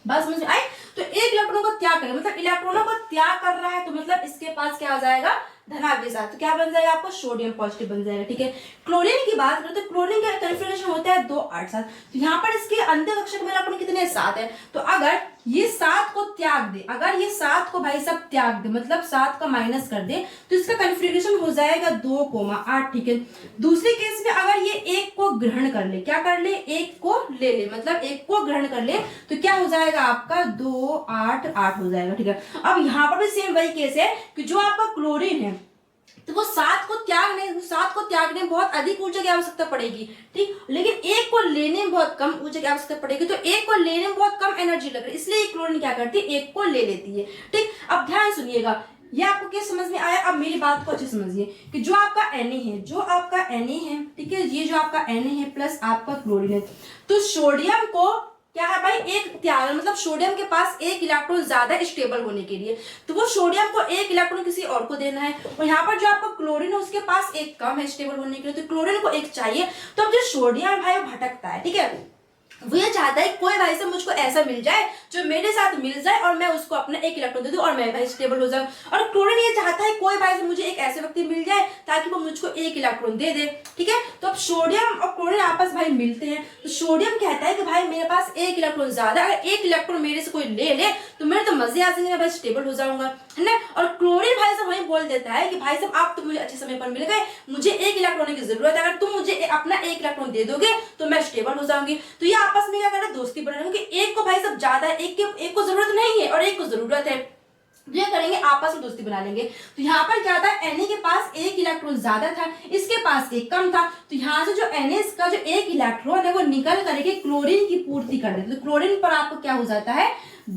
[SPEAKER 1] बस समझ में आए। तो 1 इलेक्ट्रॉनों को त्याग करें, मतलब इलेक्ट्रॉनों को त्याग कर रहा है, तो मतलब इसके पास क्या आ जाएगा, धनावेश। तो क्या बन जाएगा, आपको सोडियम पॉजिटिव बन जाएगा, ठीक है। क्लोरीन की बात करें तो क्लोरीन का कॉन्फ़िगरेशन होता है 2, 8, 7। तो यहाँ पर इसके अंतिम कक्षक में इलेक्ट्रॉन कितने, 7 है। तो अगर ये 7 को त्याग दे, अगर ये 7 को भाई सब त्याग दे, मतलब 7 का माइनस कर दे, तो इसका कॉन्फ़िगरेशन हो जाएगा 2,8, ठीक है। दूसरे केस में अगर ये 1 को ग्रहण कर ले, क्या कर ले, 1 को ले ले, मतलब 1 को ग्रहण कर ले, तो क्या हो जाएगा आपका 2, 8, 8 हो जाएगा, ठीक है। अब यहाँ पर भी सेम वही केस है कि जो आपका क्लोरीन है तो वो 7 को त्यागने में बहुत अधिक ऊर्जा की आवश्यकता पड़ेगी, ठीक, लेकिन 1 को लेने में बहुत कम ऊर्जा की आवश्यकता पड़ेगी। तो 1 को लेने में बहुत कम एनर्जी लग रही है, इसलिए क्लोरीन क्या करती है, 1 को ले लेती है, ठीक। अब ध्यान सुनिएगा, ये आपको क्या समझ में आया। अब मेरी बात को अच्छे समझिए कि जो आपका Na है, जो आपका Na है, ठीक है, ये जो आपका Na है प्लस आपका क्लोरीन है, तो सोडियम को क्या है भाई, एक त्याग, मतलब सोडियम के पास 1 इलेक्ट्रॉन ज्यादा स्टेबल होने के लिए, तो वो सोडियम को 1 इलेक्ट्रॉन किसी और को देना है। और यहाँ पर जो आपका क्लोरीन है उसके पास 1 कम है स्टेबल होने के लिए, तो क्लोरीन को 1 चाहिए। तो अब जो सोडियम भाई भटकता है, ठीक है, वो ये चाहता है कोई भाई से मुझको ऐसा मिल जाए जो मेरे साथ मिल जाए और मैं उसको अपना 1 इलेक्ट्रॉन दे दूं और मैं भाई स्टेबल हो जाऊं। और क्लोरीन ये चाहता है कोई भाई से मुझे एक ऐसे व्यक्ति मिल जाए ताकि वो मुझको 1 इलेक्ट्रॉन दे दे, ठीक है। तो अब सोडियम और क्लोरीन आपस भाई मिलते हैं, तो सोडियम कहता है कि भाई मेरे पास 1 इलेक्ट्रॉन ज्यादा, अगर 1 इलेक्ट्रॉन मेरे से कोई ले ले तो मेरे तो मजे आ जाएंगे, मैं भाई स्टेबल हो जाऊंगा, है ना। और क्लोरीन भाई साहब वही बोल देता है कि भाई साहब आप तो मुझे अच्छे समय पर मिल गए, मुझे 1 इलेक्ट्रॉन की जरूरत है, अगर तुम मुझे अपना 1 इलेक्ट्रॉन दे दोगे तो मैं स्टेबल हो जाऊंगी। तो ये आपस में क्या कर रहे हैं, दोस्ती बना रहे हैं, क्योंकि 1 को भाई साहब ज्यादा है, 1 को जरूरत नहीं है और 1 को जरूरत है, ये करेंगे आपस में दोस्ती बना लेंगे। तो यहाँ पर क्या था, Na के पास 1 इलेक्ट्रॉन ज्यादा था, इसके पास 1 कम था, तो यहाँ से जो Na का जो 1 इलेक्ट्रॉन है वो निकल करके क्लोरीन की पूर्ति कर देते, तो क्लोरीन पर आपको क्या हो जाता है,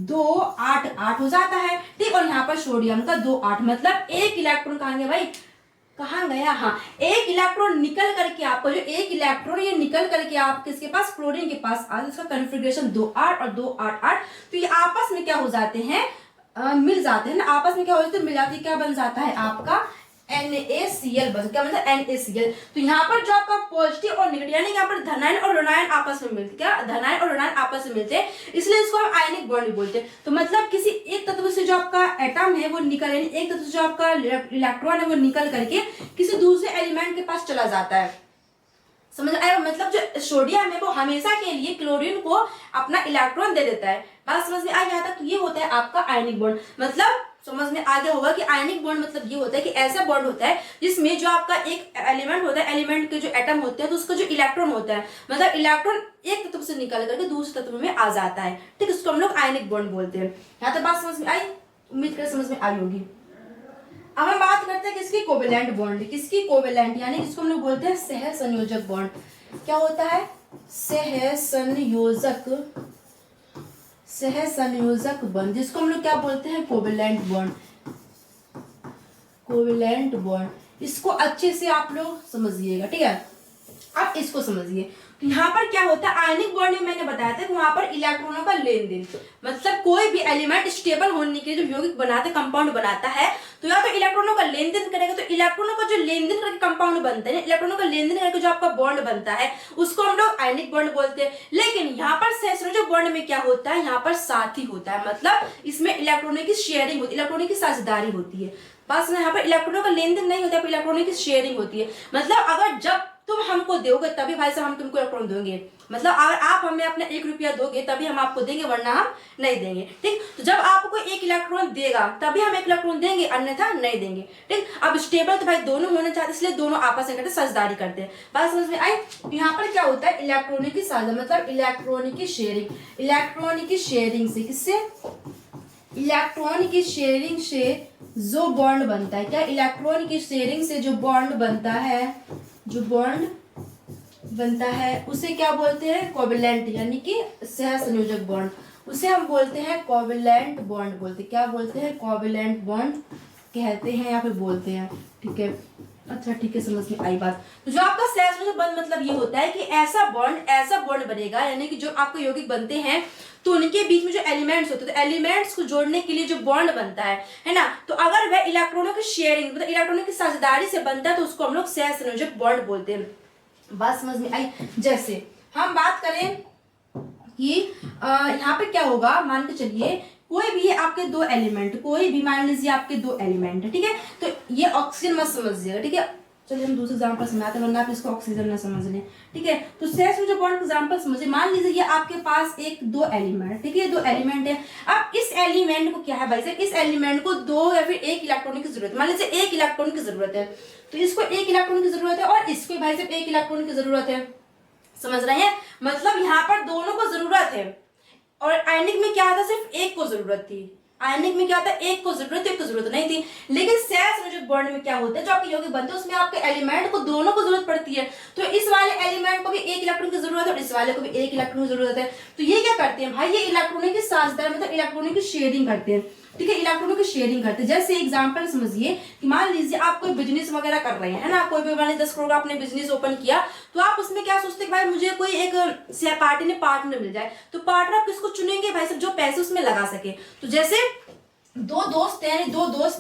[SPEAKER 1] 2, 8, 8 हो जाता है, ठीक। और यहाँ पर सोडियम का 2, 8, मतलब 1 इलेक्ट्रॉन कहाँ गया भाई, कहाँ गया, हाँ 1 इलेक्ट्रॉन निकल करके आपको जो 1 इलेक्ट्रॉन ये निकल करके आप किसके पास, क्लोरीन के पास आ, इसका कॉन्फ़िगरेशन 2, 8 और 2, 8, 8, तो ये आपस में क्या हो जाते हैं, मिल जाते हैं ना, आपस में क्या हो जाते हैं, मिल जाती है, क्या बन जाता है आपका NaCl बन, क्या मतलब NaCl। तो यहाँ पर जो आपका पॉजिटिव और नेगेटिव यानी कि यहाँ पर धनायन और ऋणायन आपस में मिलते, क्या धनायन और ऋणायन आपस में मिलते हैं, इसलिए इसको हम आयनिक बॉन्ड बोलते हैं। तो मतलब किसी एक तत्व से जो आपका एटम है वो निकल, यानी एक तत्व से जो आपका इलेक्ट्रॉन है वो निकल करके किसी दूसरे एलिमेंट के पास चला जाता है, समझ आया? मतलब जो सोडियम है वो हमेशा के लिए क्लोरीन को अपना इलेक्ट्रॉन दे देता है। बात समझ में आ गया था? तो ये होता है आपका आयनिक बॉन्ड। मतलब समझ में आ गया होगा कि आयनिक बॉन्ड मतलब ये होता है कि ऐसा बॉन्ड होता है जिसमें जो आपका एक एलिमेंट होता है, एलिमेंट के जो एटम होते हैं तो उसका जो इलेक्ट्रॉन होता है, मतलब इलेक्ट्रॉन एक तत्व से निकल करके दूसरे तत्व में आ जाता है। ठीक, इसको हम लोग आयनिक बॉन्ड बोलते हैं। यहाँ तक बात समझ में आई? उम्मीद कर समझ में आई होगी। अब हम बात करते हैं किसकी? Covalent bond. किसकी? कोवेलेंट, यानी जिसको हम लोग बोलते हैं सह संयोजक बॉन्ड। क्या होता है? सह संयोजक बॉन्ड, जिसको हम लोग क्या बोलते हैं? Covalent bond. कोवेलेंट बॉन्ड, इसको अच्छे से आप लोग समझिएगा। ठीक है, आप इसको समझिए। तो यहाँ पर क्या होता है? आयनिक बॉन्ड में मैंने बताया था कि वहां पर इलेक्ट्रॉनों का लेन देन, मतलब कोई भी एलिमेंट स्टेबल होने के लिए जो यौगिक बनाते कंपाउंड बनाता है तो या तो इलेक्ट्रॉनों का लेन देन करेगा, तो इलेक्ट्रॉनों का जो लेन देन करके कंपाउंड बनते हैं, इलेक्ट्रॉनों का लेन देन करके जो आपका बॉन्ड बनता है उसको हम लोग आयनिक बॉन्ड बोलते हैं। लेकिन यहाँ पर सहसंयोजक बॉन्ड में क्या होता है? यहाँ पर साथी होता है, मतलब इसमें इलेक्ट्रॉनों की शेयरिंग होती है, इलेक्ट्रॉनों की साझेदारी होती है। बस यहाँ पर इलेक्ट्रॉनों का लेन देन नहीं होता है, इलेक्ट्रॉनों की शेयरिंग होती है। मतलब अगर जब तुम हमको दोगे तभी भाई साहब हम तुमको इलेक्ट्रॉन देंगे, मतलब अगर आप हमें अपना 1 रुपया दोगे तभी हम आपको देंगे, वरना हम नहीं देंगे। ठीक, तो जब आपको 1 इलेक्ट्रॉन देगा तभी हम 1 इलेक्ट्रॉन देंगे, अन्यथा नहीं देंगे। ठीक, अब स्टेबल तो भाई दोनों होना चाहते, इसलिए दोनों आपस में करते साझेदारी करते हैं। बात समझ में आई? यहाँ पर क्या होता है? इलेक्ट्रॉनिक की साझा, मतलब इलेक्ट्रॉनिक की शेयरिंग। इलेक्ट्रॉनिक की शेयरिंग से, किससे? इलेक्ट्रॉन की शेयरिंग से जो बॉन्ड बनता है, क्या? इलेक्ट्रॉन की शेयरिंग से जो बॉन्ड बनता है, जो बॉन्ड बनता है उसे क्या बोलते हैं? कोवेलेंट, यानी कि सह संयोजक बॉन्ड। उसे हम बोलते हैं कोवेलेंट बॉन्ड बोलते हैं। क्या बोलते हैं? कोवेलेंट बॉन्ड कहते हैं या फिर बोलते हैं। ठीक है, अच्छा ठीक है, समझ में आई बात। तो जो आपका सह संयोजक बॉन्ड मतलब ये होता है कि ऐसा बॉन्ड बनेगा, यानी कि जो आपके यौगिक बनते हैं तो उनके बीच में जो एलिमेंट्स होते हैं, तो एलिमेंट्स को जोड़ने के लिए जो बॉन्ड बनता है ना, तो अगर वह इलेक्ट्रॉनों की शेयरिंग, मतलब इलेक्ट्रॉनों की साझेदारी से बनता है तो उसको हम लोग सह संयोजक बॉन्ड बोलते हैं। बात समझ में आई? जैसे हम बात करें कि यहाँ पे क्या होगा, मान के चलिए कोई भी आपके 2 एलिमेंट, कोई भी मान लीजिए आपके 2 एलिमेंट है। ठीक है, तो ये ऑक्सीजन मत समझिएगा। ठीक है, चलिए हम दूसरे एग्जाम्पल समझाते हैं, वरना आप इसको ऑक्सीजन ना समझ लें। ठीक है, तो सह संयोजक बॉन्ड एग्जाम्पल समझिए। मान लीजिए ये आपके पास 2 एलिमेंट, ठीक है, 2 एलिमेंट है। अब इस एलिमेंट को क्या है भाई साहब? इस एलिमेंट को 2 या फिर 1 इलेक्ट्रॉन की जरूरत है। मान लीजिए 1 इलेक्ट्रॉन की जरूरत है, तो इसको 1 इलेक्ट्रॉन की जरूरत है और इसको भाई साहब 1 इलेक्ट्रॉन की जरूरत है। समझ रहे हैं? मतलब यहाँ पर दोनों को जरूरत है। और आयनिक में क्या था? सिर्फ 1 को जरूरत थी। आयनिक में क्या था? 1 को जरूरत, 1 को जरूरत नहीं थी। लेकिन सह संयोजक बॉन्ड में क्या होता है? जो आपके यौगिक बनते हैं उसमें आपके एलिमेंट को दोनों को जरूरत पड़ती है। तो इस वाले एलिमेंट को भी 1 इलेक्ट्रॉन की जरूरत है और इस वाले को भी 1 इलेक्ट्रॉन की जरूरत है। तो ये क्या करते हैं भाई? ये इलेक्ट्रॉनों की साझेदारी, मतलब इलेक्ट्रॉनों की शेयरिंग करते हैं। ठीक है, इलेक्ट्रॉनों की शेयरिंग करते हैं। जैसे एग्जांपल समझिए कि मान लीजिए आप कोई बिजनेस वगैरह कर रहे हैं, है ना, कोई भी मान लीजिए 10 करोड़ का आपने बिजनेस ओपन किया, तो आप उसमें क्या सोचते हैं भाई मुझे कोई एक सहपाठी ने पार्टनर मिल जाए। तो पार्टनर आप किसको चुनेंगे भाई सब? जो पैसे उसमें लगा सके। तो जैसे 2 दोस्त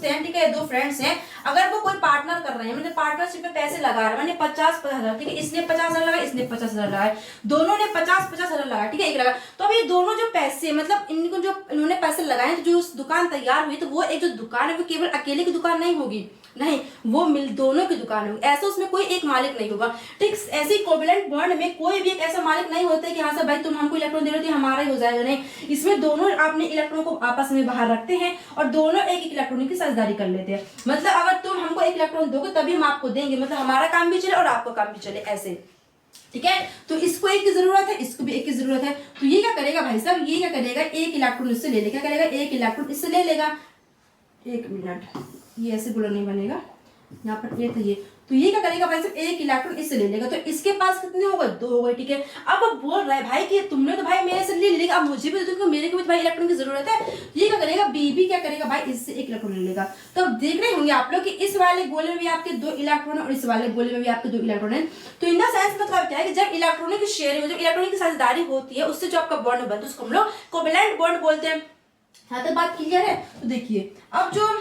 [SPEAKER 1] हैं, ठीक है, 2 फ्रेंड्स हैं, अगर वो कोई पार्टनर कर रहे हैं, मतलब पार्टनरशिप में पैसे लगा रहे हैं, मैंने 50,000, ठीक है, इसने 50,000 लगाया, इसने 50,000 लगाया, दोनों ने 50,000 लगाया, ठीक है, एक लगा। तो अब ये दोनों जो पैसे, मतलब इनको जो इन्होंने पैसे लगाए, जो उस दुकान तैयार हुई, तो वो एक जो दुकान है वो केवल अकेले की दुकान नहीं होगी, नहीं, वो दोनों की दुकान होगी। ऐसा उसमें कोई एक मालिक नहीं होगा। ठीक, ऐसे कोवेलेंट बॉन्ड में कोई भी एक ऐसा मालिक नहीं होता है कि हाँ सर भाई तुम हमको इलेक्ट्रॉन दे रहे हो हमारा ही हो जाएगा, नहीं, इसमें दोनों अपने इलेक्ट्रॉन को आपस में बाहर रखते हैं और दोनों एक इलेक्ट्रॉन की साझेदारी कर लेते हैं। मतलब अगर तुम हमको 1 इलेक्ट्रॉन दोगे तभी हम आपको देंगे, मतलब हमारा काम भी चले और आपका काम भी चले, ऐसे। ठीक है, तो इसको 1 की जरूरत है, इसको भी 1 की जरूरत है। तो ये क्या करेगा भाई साहब? ये क्या करेगा? 1 इलेक्ट्रॉन इससे ले लेगा, क्या करेगा? 1 इलेक्ट्रॉन इससे ले लेगा। 1 मिनट, ये ऐसे गोला नहीं बनेगा, यहाँ पर ये तो ये क्या करेगा भाई साहब? 1 इलेक्ट्रॉन इससे ले लेगा, तो इसके पास कितने हो गए? 2 हो गए। ठीक है, अब वो बोल रहा है भाई कि तुमने तो भाई मेरे से ले लेगा, अब मुझे भी दे दो, मेरे को भी भाई इलेक्ट्रॉन की जरूरत है। ये क्या करेगा? बी भी क्या करेगा भाई? इससे 1 इलेक्ट्रॉन ले लेगा। तो अब देख रहे होंगे आप लोग कि इस वाले गोले में भी आपके 2 इलेक्ट्रॉन और इस वाले गोले में भी आपके 2 इलेक्ट्रॉन है। तो इन द सेंस मतलब क्या है कि जब इलेक्ट्रॉनों की शेयरिंग, जब इलेक्ट्रॉनों की साझेदारी होती है, उससे जो आपका बॉन्ड बनता है उसको हम लोग कोवेलेंट बॉन्ड बोलते हैं। यहाँ तक बात क्लियर है? तो देखिए अब जो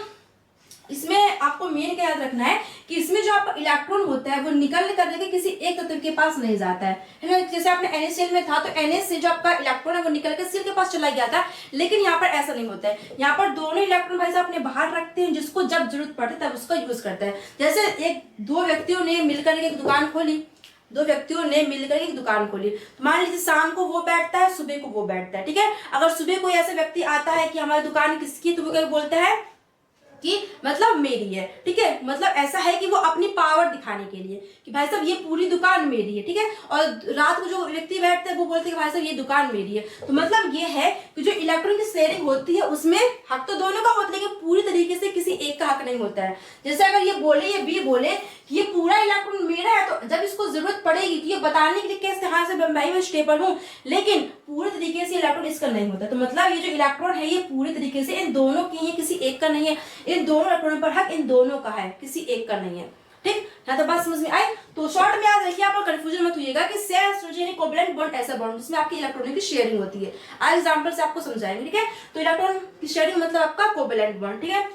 [SPEAKER 1] इसमें आपको मेन क्या याद रखना है कि इसमें जो आपका इलेक्ट्रॉन होता है वो निकल करके किसी एक तत्व के पास नहीं जाता है ना। जैसे आपने NaCl में था तो Na से जो आपका इलेक्ट्रॉन है वो निकल के Cl के पास चला गया था, लेकिन यहाँ पर ऐसा नहीं होता है। यहाँ पर दोनों इलेक्ट्रॉन भाई साहब अपने बाहर रखते हैं, जिसको जब जरूरत पड़ती है तब उसका यूज करता है। जैसे 2 व्यक्तियों ने मिलकर एक दुकान खोली, दो व्यक्तियों ने मिलकर एक दुकान खोली। तो मान लीजिए शाम को वो बैठता है, सुबह को वो बैठता है, ठीक है। अगर सुबह कोई ऐसा व्यक्ति आता है कि हमारी दुकान किसकी, तो वो क्या बोलता है कि मतलब मेरी है, ठीक है। मतलब ऐसा है कि वो अपनी पावर दिखाने के लिए कि भाई साहब ये पूरी दुकान मेरी है, ठीक है। और रात को जो व्यक्ति बैठते हैं वो बोलते हैं कि भाई साहब ये दुकान मेरी है। तो मतलब ये है कि जो इलेक्ट्रॉन की शेयरिंग होती है उसमें हक तो दोनों का होता है, लेकिन पूरी तरीके से किसी एक का हक नहीं होता है। जैसे अगर ये बी बोले कि ये पूरा इलेक्ट्रॉन मेरा है, तो जब इसको जरूरत पड़ेगी तो ये बताने के लिए कैसे हाँ से भाई मैं स्टेबल हूँ, लेकिन पूरे तरीके से इलेक्ट्रॉन इसका नहीं होता। तो मतलब ये जो इलेक्ट्रॉन है ये पूरी तरीके से इन दोनों की है, किसी एक का नहीं है। इन दोनों इलेक्ट्रॉनों पर हक इन दोनों का है, किसी एक का नहीं है, ठीक है। तो बात समझ में आई। तो शॉर्ट में याद रखिए, आप लोग कंफ्यूजन मत होइएगा कि शेयर कोवेलेंट बॉन्ड ऐसा बॉन्ड जिसमें आपकी इलेक्ट्रॉनों की शेयरिंग होती है। आज एग्जांपल से आपको समझाएंगे, ठीक है। तो इलेक्ट्रॉन की शेयरिंग मतलब आपका कोवेलेंट बॉन्ड, ठीक है।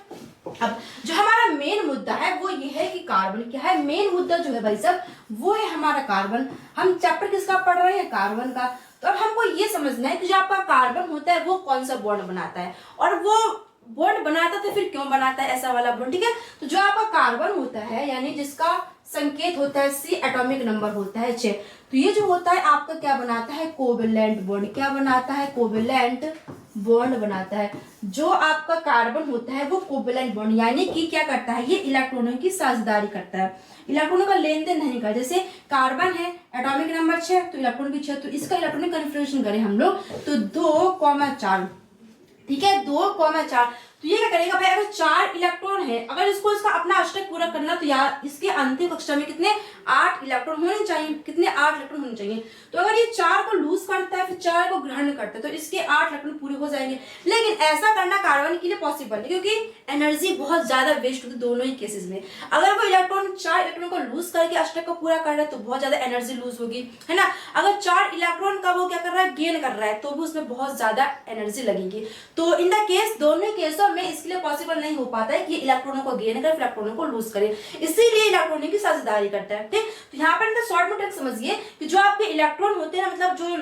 [SPEAKER 1] अब जो हमारा मेन मुद्दा है वो ये है कि कार्बन क्या है। मेन मुद्दा जो है भाई साहब वो है हमारा कार्बन। हम चैप्टर किसका पढ़ रहे हैं, कार्बन का। तो अब हमको ये समझना है कि जो आपका कार्बन होता है वो कौन सा बॉन्ड बनाता है, और वो बॉन्ड बनाता तो फिर क्यों बनाता है ऐसा वाला बॉन्ड, ठीक है। तो जो आपका कार्बन होता है यानी जिसका संकेत होता है C, एटॉमिक नंबर होता है 6, तो ये जो होता है आपका क्या बनाता है, कोवेलेंट बॉन्ड। क्या बनाता है, कोवेलेंट बॉन्ड बनाता है। जो आपका कार्बन होता है वो कोवेलेंट बॉन्ड यानी कि क्या करता है, ये इलेक्ट्रॉनों की साझेदारी करता है, इलेक्ट्रॉनों का लेन देन नहीं करता। जैसे कार्बन है एटॉमिक नंबर 6, तो इलेक्ट्रॉन भी 6, तो इसका इलेक्ट्रॉनिक कन्फिग्रेशन करें हम लोग तो 2,4, ठीक है, 2,4। तो ये क्या करेगा भाई, अगर 4 इलेक्ट्रॉन है, अगर इसको इसका अपना अष्टक पूरा करना, तो यार इसके अंतिम कक्षा में कितने 8 इलेक्ट्रॉन होने चाहिए, कितने 8 इलेक्ट्रॉन होने चाहिए। तो अगर ये 4 को लूज करता है फिर 4 को ग्रहण करता है, तो इसके 8 इलेक्ट्रॉन पूरे हो जाएंगे। लेकिन ऐसा करना कार्बन के लिए पॉसिबल नहीं, क्योंकि एनर्जी बहुत ज्यादा वेस्ट होती है दोनों ही केसेस में। अगर वो इलेक्ट्रॉन 4 इलेक्ट्रॉन को लूज करके अष्टक को पूरा कर रहा है तो बहुत ज्यादा एनर्जी लूज होगी, है ना। अगर 4 इलेक्ट्रॉन का वो क्या कर रहा है, गेन कर रहा है, तो भी उसमें बहुत ज्यादा एनर्जी लगेगी। तो इन द केस दोनों केसों में इसके लिए पॉसिबल नहीं हो पाता है कि इलेक्ट्रॉनों को गेन करे, इलेक्ट्रॉनों को लूज करे, इसीलिए इलेक्ट्रॉनों की साझेदारी करता है, ठीक। तो यहाँ पर शॉर्ट में ट्रिक समझिए कि जो आपके इलेक्ट्रॉन होते हैं, मतलब जो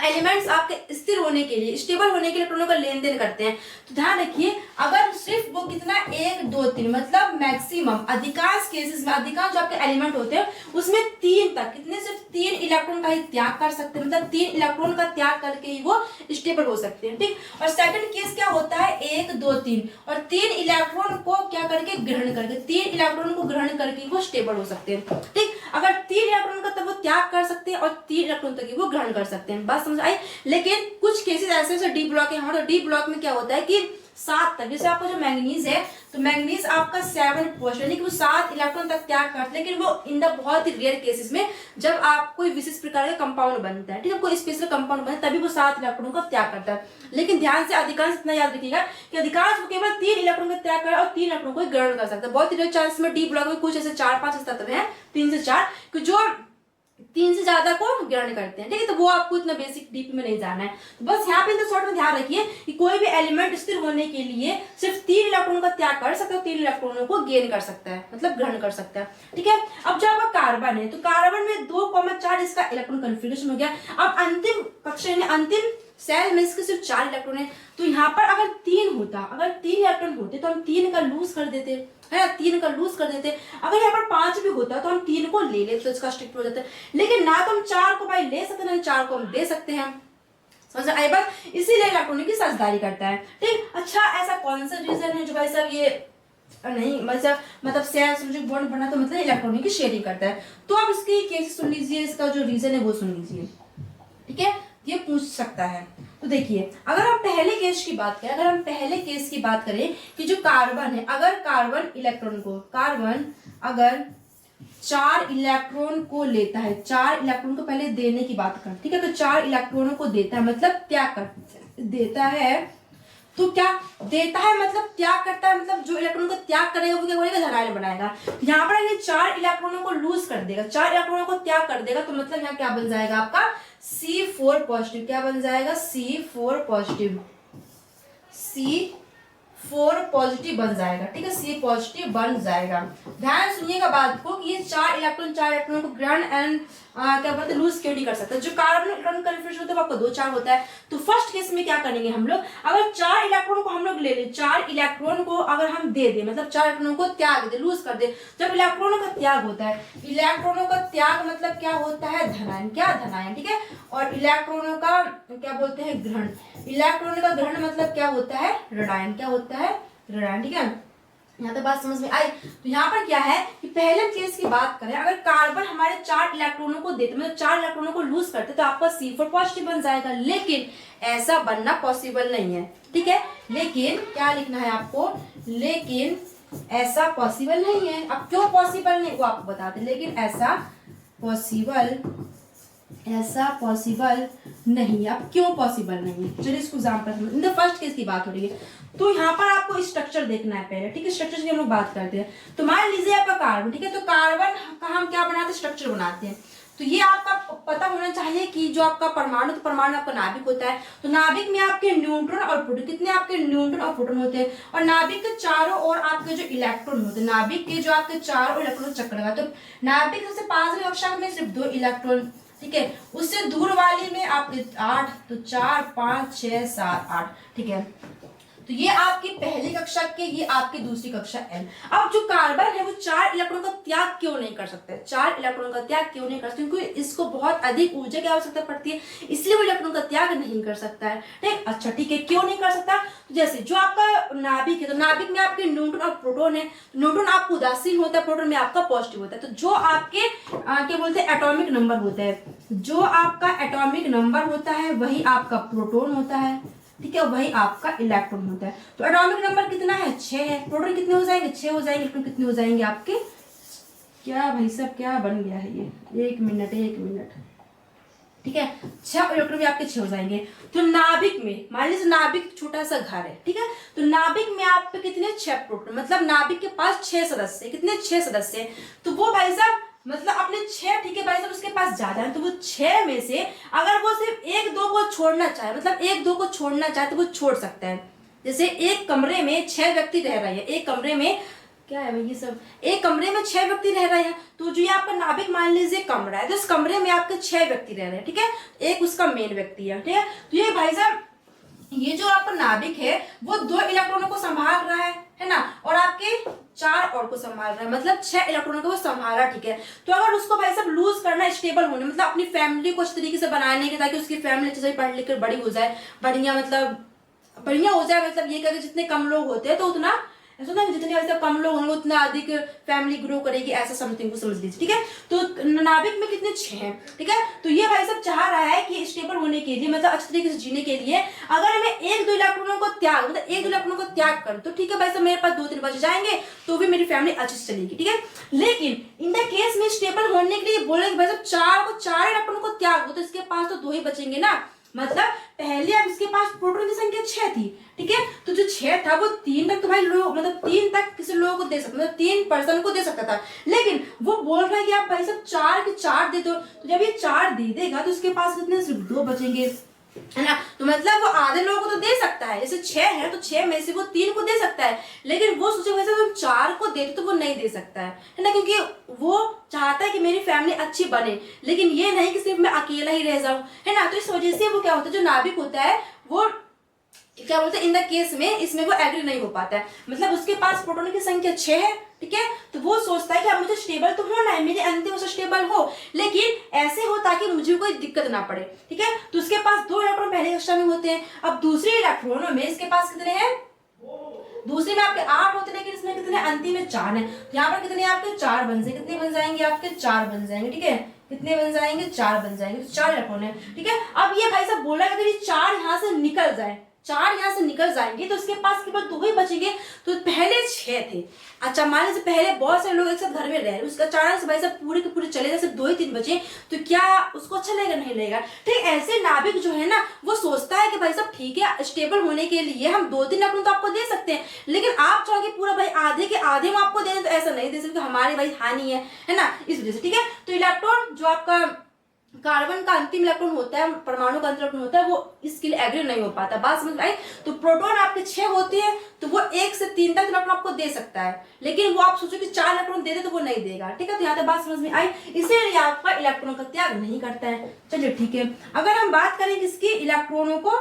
[SPEAKER 1] एलिमेंट्स आपके स्थिर होने के लिए, स्टेबल होने के लिए इलेक्ट्रॉनों का लेन देन करते हैं। तो ध्यान रखिए, अगर सिर्फ वो कितना 1, 2, 3 मतलब मैक्सिमम अधिकांश केसेस में, अधिकांश जो आपके एलिमेंट होते हैं उसमें 3 तक, कितने सिर्फ 3 इलेक्ट्रॉन का ही त्याग कर सकते हैं, मतलब 3 इलेक्ट्रॉन का त्याग करके ही वो स्टेबल हो सकते हैं, ठीक। और सेकंड केस क्या होता है, 1, 2, 3 और 3 इलेक्ट्रॉन को क्या करके ग्रहण करके, 3 इलेक्ट्रॉन को ग्रहण करके वो स्टेबल हो सकते हैं, ठीक। अगर 3 इलेक्ट्रॉन का तब वो त्याग कर सकते हैं और 3 इलेक्ट्रॉन तक वो ग्रहण कर सकते हैं, बात समझ आई। लेकिन कुछ केसेस ऐसे जैसे डी ब्लॉक है हमारा, डी ब्लॉक में क्या होता है कि 7 तक, जैसे आपका जो मैंगनीज है तो मैंगनीज आपका 7 पोस्ट यानी कि वो 7 इलेक्ट्रॉन तक त्याग करते हैं, लेकिन वो इन द बहुत ही रेयर केसेस में जब आप कोई विशेष प्रकार का कंपाउंड बनता है, ठीक है, कोई स्पेशल कंपाउंड बनता है तभी वो 7 इलेक्ट्रॉनों का त्याग करता है। लेकिन ध्यान से अधिकांश इतना याद रखिएगा कि अधिकांश वो केवल 3 इलेक्ट्रॉन का त्याग करे और 3 इलेक्ट्रॉन को ग्रहण कर सकता है। बहुत ही रेयर चांस में डी ब्लॉक में कुछ ऐसे 4-5 तत्व हैं, 3 से 4 कि जो 3 से ज्यादा को ग्रहण करते हैं, ठीक है। तो वो आपको इतना बेसिक डीप में नहीं जाना है। तो बस यहाँ पे शॉर्ट में ध्यान रखिए कि कोई भी एलिमेंट स्थिर होने के लिए सिर्फ 3 इलेक्ट्रॉनों का त्याग कर सकता है, 3 इलेक्ट्रॉनों को गेन कर सकता है, मतलब ग्रहण कर सकता है, ठीक है। अब जो आपका कार्बन है तो कार्बन में 2,4 इसका इलेक्ट्रॉन कन्फिग्रेशन हो गया। अब अंतिम कक्षा में अंतिम सेल में इसके सिर्फ 4 इलेक्ट्रॉन है। तो यहाँ पर अगर 3 होता, अगर 3 इलेक्ट्रॉन होते तो हम 3 का लूज कर देते, है ना, 3 का लूज कर देते। अगर यहाँ पर 5 भी होता तो हम 3 को ले लेते तो इसका स्ट्रिक्ट हो जाता है। लेकिन ना तो हम 4 को भाई ले सकते, ना 4 को हम दे सकते हैं, समझ आई बात। इसीलिए इलेक्ट्रॉन की साझेदारी करता है, ठीक। अच्छा, ऐसा कौन सा रीजन है जो भाई साहब ये नहीं मतलब शेयर बॉन्ड बना तो मतलब इलेक्ट्रॉन की शेयरिंग करता है। तो आप इसकी केस सुन लीजिए, इसका जो रीजन है वो सुन लीजिए, ठीक है, ये पूछ सकता है। तो देखिए, अगर हम पहले केस की बात करें, अगर हम पहले केस की बात करें कि जो कार्बन है, अगर कार्बन इलेक्ट्रॉन को, कार्बन अगर 4 इलेक्ट्रॉन को लेता है, 4 इलेक्ट्रॉन को पहले देने की बात करें, ठीक है, तो 4 इलेक्ट्रॉनों को देता है मतलब त्याग कर देता है। तो क्या देता है मतलब त्याग करता है, मतलब जो इलेक्ट्रॉन को त्याग करेगा वो क्या करेगा, धनायन बनाएगा। यहाँ पर ये 4 इलेक्ट्रॉनों को लूज कर देगा, 4 इलेक्ट्रॉनों को त्याग कर देगा, तो मतलब यहाँ क्या बन जाएगा आपका C4 पॉजिटिव। क्या बन जाएगा, C4 पॉजिटिव, C4 4 पॉजिटिव बन जाएगा, ठीक है, C पॉजिटिव बन जाएगा। ध्यान सुनिएगा बात को कि ये 4 इलेक्ट्रॉन को ग्रहण एंड क्या बोलते हैं लूज क्यों नहीं कर सकता। जो कार्बन इलेक्ट्रॉन कन्फर्मेशन होता है वो आपको 2-4 होता है। तो फर्स्ट केस में क्या करेंगे हम लोग, अगर 4 इलेक्ट्रॉन को हम लोग ले लें, 4 इलेक्ट्रॉन को अगर हम दे दें, मतलब 4 इलेक्ट्रॉनों को त्याग दे, लूज कर दे। जब इलेक्ट्रॉनों का त्याग होता है, इलेक्ट्रॉनों का त्याग मतलब क्या होता है, धनायन, क्या धनायन, ठीक है। और इलेक्ट्रॉनों का क्या बोलते हैं, ग्रहण। इलेक्ट्रॉनों का ग्रहण मतलब क्या होता है, ऋणायन, क्या होता है, ऋणायन, ठीक है। यहाँ तो बात समझ में आई। तो यहाँ पर क्या है कि पहले केस की बात करें, अगर कार्बन हमारे 4 इलेक्ट्रॉनों को देते, मतलब 4 इलेक्ट्रॉनों को लूज करते तो आपका C4 पॉजिटिव बन जाएगा। लेकिन ऐसा बनना पॉसिबल नहीं है, ठीक है। लेकिन क्या लिखना है आपको, लेकिन ऐसा पॉसिबल नहीं है। अब क्यों पॉसिबल नहीं वो आपको बताते, लेकिन ऐसा पॉसिबल नहीं। अब क्यों पॉसिबल नहीं है, चलिए इसको एग्जांपल समझ। फर्स्ट केस की बात हो रही है, तो यहाँ पर आपको स्ट्रक्चर देखना है पहले, ठीक है। स्ट्रक्चर की हम लोग बात करते हैं। तो मान लीजिए आपका कार्बन, ठीक है, तो कार्बन का हम क्या बनाते हैं, स्ट्रक्चर बनाते हैं। तो ये आपका पता होना चाहिए कि जो आपका परमाणु, तो परमाणु आपका नाभिक होता है। तो नाभिक में आपके न्यूट्रॉन और प्रोटॉन, कितने आपके न्यूट्रॉन और प्रोटॉन होते हैं। और नाभिक के चारों ओर आपके जो इलेक्ट्रॉन होते हैं, नाभिक के जो आपके चारों इलेक्ट्रॉन चक्कर लगा, तो नाभिक सबसे पास वाली कक्षा में सिर्फ 2 इलेक्ट्रॉन, ठीक है। उससे दूर वाली में आपके 8, तो 4, 5, 6, 7, 8, ठीक है। तो ये आपकी पहली कक्षा के, ये आपकी दूसरी कक्षा N। अब जो कार्बन है वो 4 इलेक्ट्रॉन का त्याग क्यों नहीं कर सकते, 4 इलेक्ट्रॉन का त्याग क्यों नहीं कर सकते, क्योंकि इसको बहुत अधिक ऊर्जा की आवश्यकता पड़ती है, इसलिए वो इलेक्ट्रॉन का त्याग नहीं कर सकता है, ठीक। अच्छा ठीक है, क्यों नहीं कर सकता, तो जैसे जो आपका नाभिक है, तो नाभिक में आपके न्यूट्रॉन और प्रोटॉन है। न्यूट्रॉन आपको उदासीन होता है, प्रोटॉन में आपका पॉजिटिव होता है। तो जो आपके क्या बोलते हैं एटॉमिक नंबर होता है, जो आपका एटॉमिक नंबर होता है वही आपका प्रोटॉन होता है, ठीक है, वही आपका इलेक्ट्रॉन होता है। तो एटॉमिक नंबर कितना है, 6 है। प्रोटॉन कितने हो जाएंगे, 6 हो जाएंगे। इलेक्ट्रॉन कितने हो जाएंगे आपके, क्या भाई साहब क्या बन गया है ये, एक मिनट, ठीक है, 6 इलेक्ट्रॉन भी आपके 6 हो जाएंगे। तो नाभिक में मान लीजिए नाभिक छोटा सा घर है, ठीक है, तो नाभिक में आप पे कितने 6 प्रोटॉन, मतलब नाभिक के पास 6 सदस्य, कितने 6 सदस्य। तो वो भाई साहब मतलब अपने 6, ठीक है भाई साहब, उसके पास ज्यादा है, तो वो 6 में से अगर वो सिर्फ 1-2 को छोड़ना चाहे, मतलब 1-2 को छोड़ना चाहे तो वो छोड़ सकता है। जैसे एक कमरे में 6 व्यक्ति रह रहे हैं, एक कमरे में क्या है भाई ये सब, एक कमरे में 6 व्यक्ति रह रहे हैं। तो जो ये आपका नाभिक मान लीजिए कमरा है, तो इस कमरे में आपके 6 व्यक्ति रह रहे हैं, ठीक है, एक उसका मेन व्यक्ति है, ठीक है। तो ये भाई साहब ये जो आपका नाभिक है वो 2 इलेक्ट्रॉनों को संभाल रहा है ना, और आपके 4 और को संभाल रहा है, मतलब 6 इलेक्ट्रॉनों को वो संभाल रहा, ठीक है। तो अगर उसको भाई साहब लूज करना, स्टेबल होने, मतलब अपनी फैमिली को इस तरीके से बनाने के, ताकि उसकी फैमिली अच्छे से पढ़ लिख कर बड़ी हो जाए, बढ़िया हो जाए, मतलब ये करके जितने कम लोग होते हैं तो उतना ऐसा ना, जितने वैसे कम लोग होंगे उतना अधिक फैमिली ग्रो करेगी, ऐसा समथिंग को समझ लीजिए, ठीक है। तो नाभिक में कितने 6 हैं, ठीक है। तो ये भाई साहब चाह रहा है कि स्टेबल होने के लिए, मतलब अच्छे तरीके से जीने के लिए, अगर मैं 1-2 इलेक्ट्रॉनों को त्याग, मतलब 1-2 इलेक्ट्रॉनों को त्याग करूं तो ठीक है भाई साहब, मेरे पास 2-3 बच जाएंगे, तो भी मेरी फैमिली अच्छे से चलेगी, ठीक है। लेकिन इन द केस में स्टेबल होने के लिए बोलेंगे भाई साहब 4 इलेक्ट्रॉनों को त्याग दो, तो इसके पास तो 2 ही बचेंगे ना, मतलब पहले अब इसके पास प्रोटॉन की संख्या 6 थी, ठीक है। तो जो 6 था वो 3 तक तो भाई लोग, मतलब 3 तक किसी लोगों को दे सकता, मतलब 3 पर्सन को दे सकता था। लेकिन वो बोल रहा है कि आप भाई साहब 4 के 4 दे दो, तो जब ये 4 दे देगा तो इसके पास कितने, सिर्फ 2 बचेंगे, है ना। तो मतलब वो आधे लोगों को तो दे सकता है, जैसे 6 है तो 6 में से वो 3 को दे सकता है, लेकिन वो सोचे वैसे हम 4 को दे तो वो नहीं दे सकता है ना, क्योंकि वो चाहता है कि मेरी फैमिली अच्छी बने, लेकिन ये नहीं कि सिर्फ मैं अकेला ही रह जाऊं, है ना। तो इस वजह से वो क्या होता है, जो नाभिक होता है वो क्या बोलते हैं इन द केस में, इसमें वो एग्री नहीं हो पाता है, मतलब उसके पास प्रोटॉन की संख्या 6 है, ठीक है। तो वो सोचता है कि अब मुझे स्टेबल तो होना है, मेरे अंतिम से स्टेबल हो, लेकिन ऐसे हो ताकि मुझे कोई दिक्कत ना पड़े, ठीक है। तो उसके पास 2 इलेक्ट्रॉन पहले कक्षा में होते हैं। अब दूसरे इलेक्ट्रॉनों में इसके पास कितने हैं, दूसरे में आपके 8 होते हैं, लेकिन इसमें कितने, अंतिम में 4 है। यहाँ पर कितने आपके 4 बन जाएंगे, कितने बन जाएंगे आपके 4 बन जाएंगे, ठीक है, कितने बन जाएंगे 4 बन जाएंगे, तो 4 इलेक्ट्रॉन है, ठीक है। अब ये भाई साहब बोला अगर ये 4 यहाँ से निकल जाए, 4 यहाँ से निकल जाएंगे तो उसके पास केवल 2 ही बचेंगे। तो पहले 6 थे, अच्छा मान लीजिए पहले बहुत सारे लोग एक साथ घर में रह रहे, उसका अचानक से भाई साहब पूरे के पूरे चले जाए, सिर्फ 2 ही 3 बचे, तो क्या उसको अच्छा लगेगा, नहीं लगेगा, ठीक। ऐसे नाभिक जो है ना वो सोचता है कि भाई साहब ठीक है, स्टेबल होने के लिए हम 2-3 इलेक्ट्रॉन तो आपको दे सकते हैं, लेकिन आप चाहोगे पूरा भाई आधे के आधे हम आपको दे दें, तो ऐसा नहीं दे सकते, हमारी भाई हानि है ना, इस वजह से, ठीक है। तो इलेक्ट्रॉन जो आपका कार्बन का अंतिम इलेक्ट्रॉन होता है, परमाणु का अंतिम इलेक्ट्रॉन होता है, वो इसके लिए एग्री नहीं हो पाता। बात समझ में आई? तो प्रोटॉन आपके 6 होती है तो वो 1 से 3 तक इलेक्ट्रॉन आपको दे सकता है, लेकिन वो आप सोचो कि 4 इलेक्ट्रॉन दे दे तो वो नहीं देगा। ठीक है, तो यहाँ तक बात समझ में आई। इसीलिए आपका इलेक्ट्रॉन का त्याग नहीं करता है। चलिए ठीक है, अगर हम बात करें किसकी, इलेक्ट्रॉनों को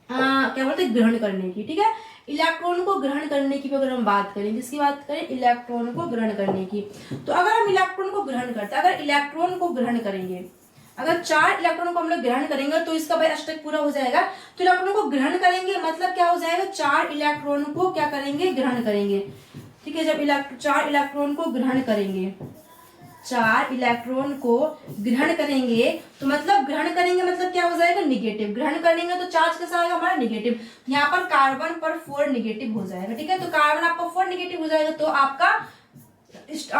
[SPEAKER 1] क्या बोलते हैं, ग्रहण करने की। ठीक है, इलेक्ट्रॉन को ग्रहण करने की अगर हम बात करें, किसकी बात करें, इलेक्ट्रॉन को ग्रहण करने की। तो अगर हम इलेक्ट्रॉन को ग्रहण करते हैं, अगर इलेक्ट्रॉन को ग्रहण करेंगे, अगर 4 इलेक्ट्रॉन को हम लोग ग्रहण करेंगे तो इसका भाई अष्टक पूरा हो जाएगा। तो इलेक्ट्रॉन को ग्रहण करेंगे मतलब क्या हो जाएगा, 4 इलेक्ट्रॉन को क्या करेंगे, ग्रहण करेंगे। ठीक है, जब 4 इलेक्ट्रॉन को ग्रहण करेंगे, 4 इलेक्ट्रॉन को ग्रहण करेंगे तो मतलब ग्रहण करेंगे मतलब क्या हो जाएगा, निगेटिव। ग्रहण करेंगे तो चार्ज कैसा आएगा हमारा, निगेटिव। यहाँ पर कार्बन पर 4 निगेटिव हो जाएगा। ठीक है, तो कार्बन आपका 4 निगेटिव हो जाएगा तो आपका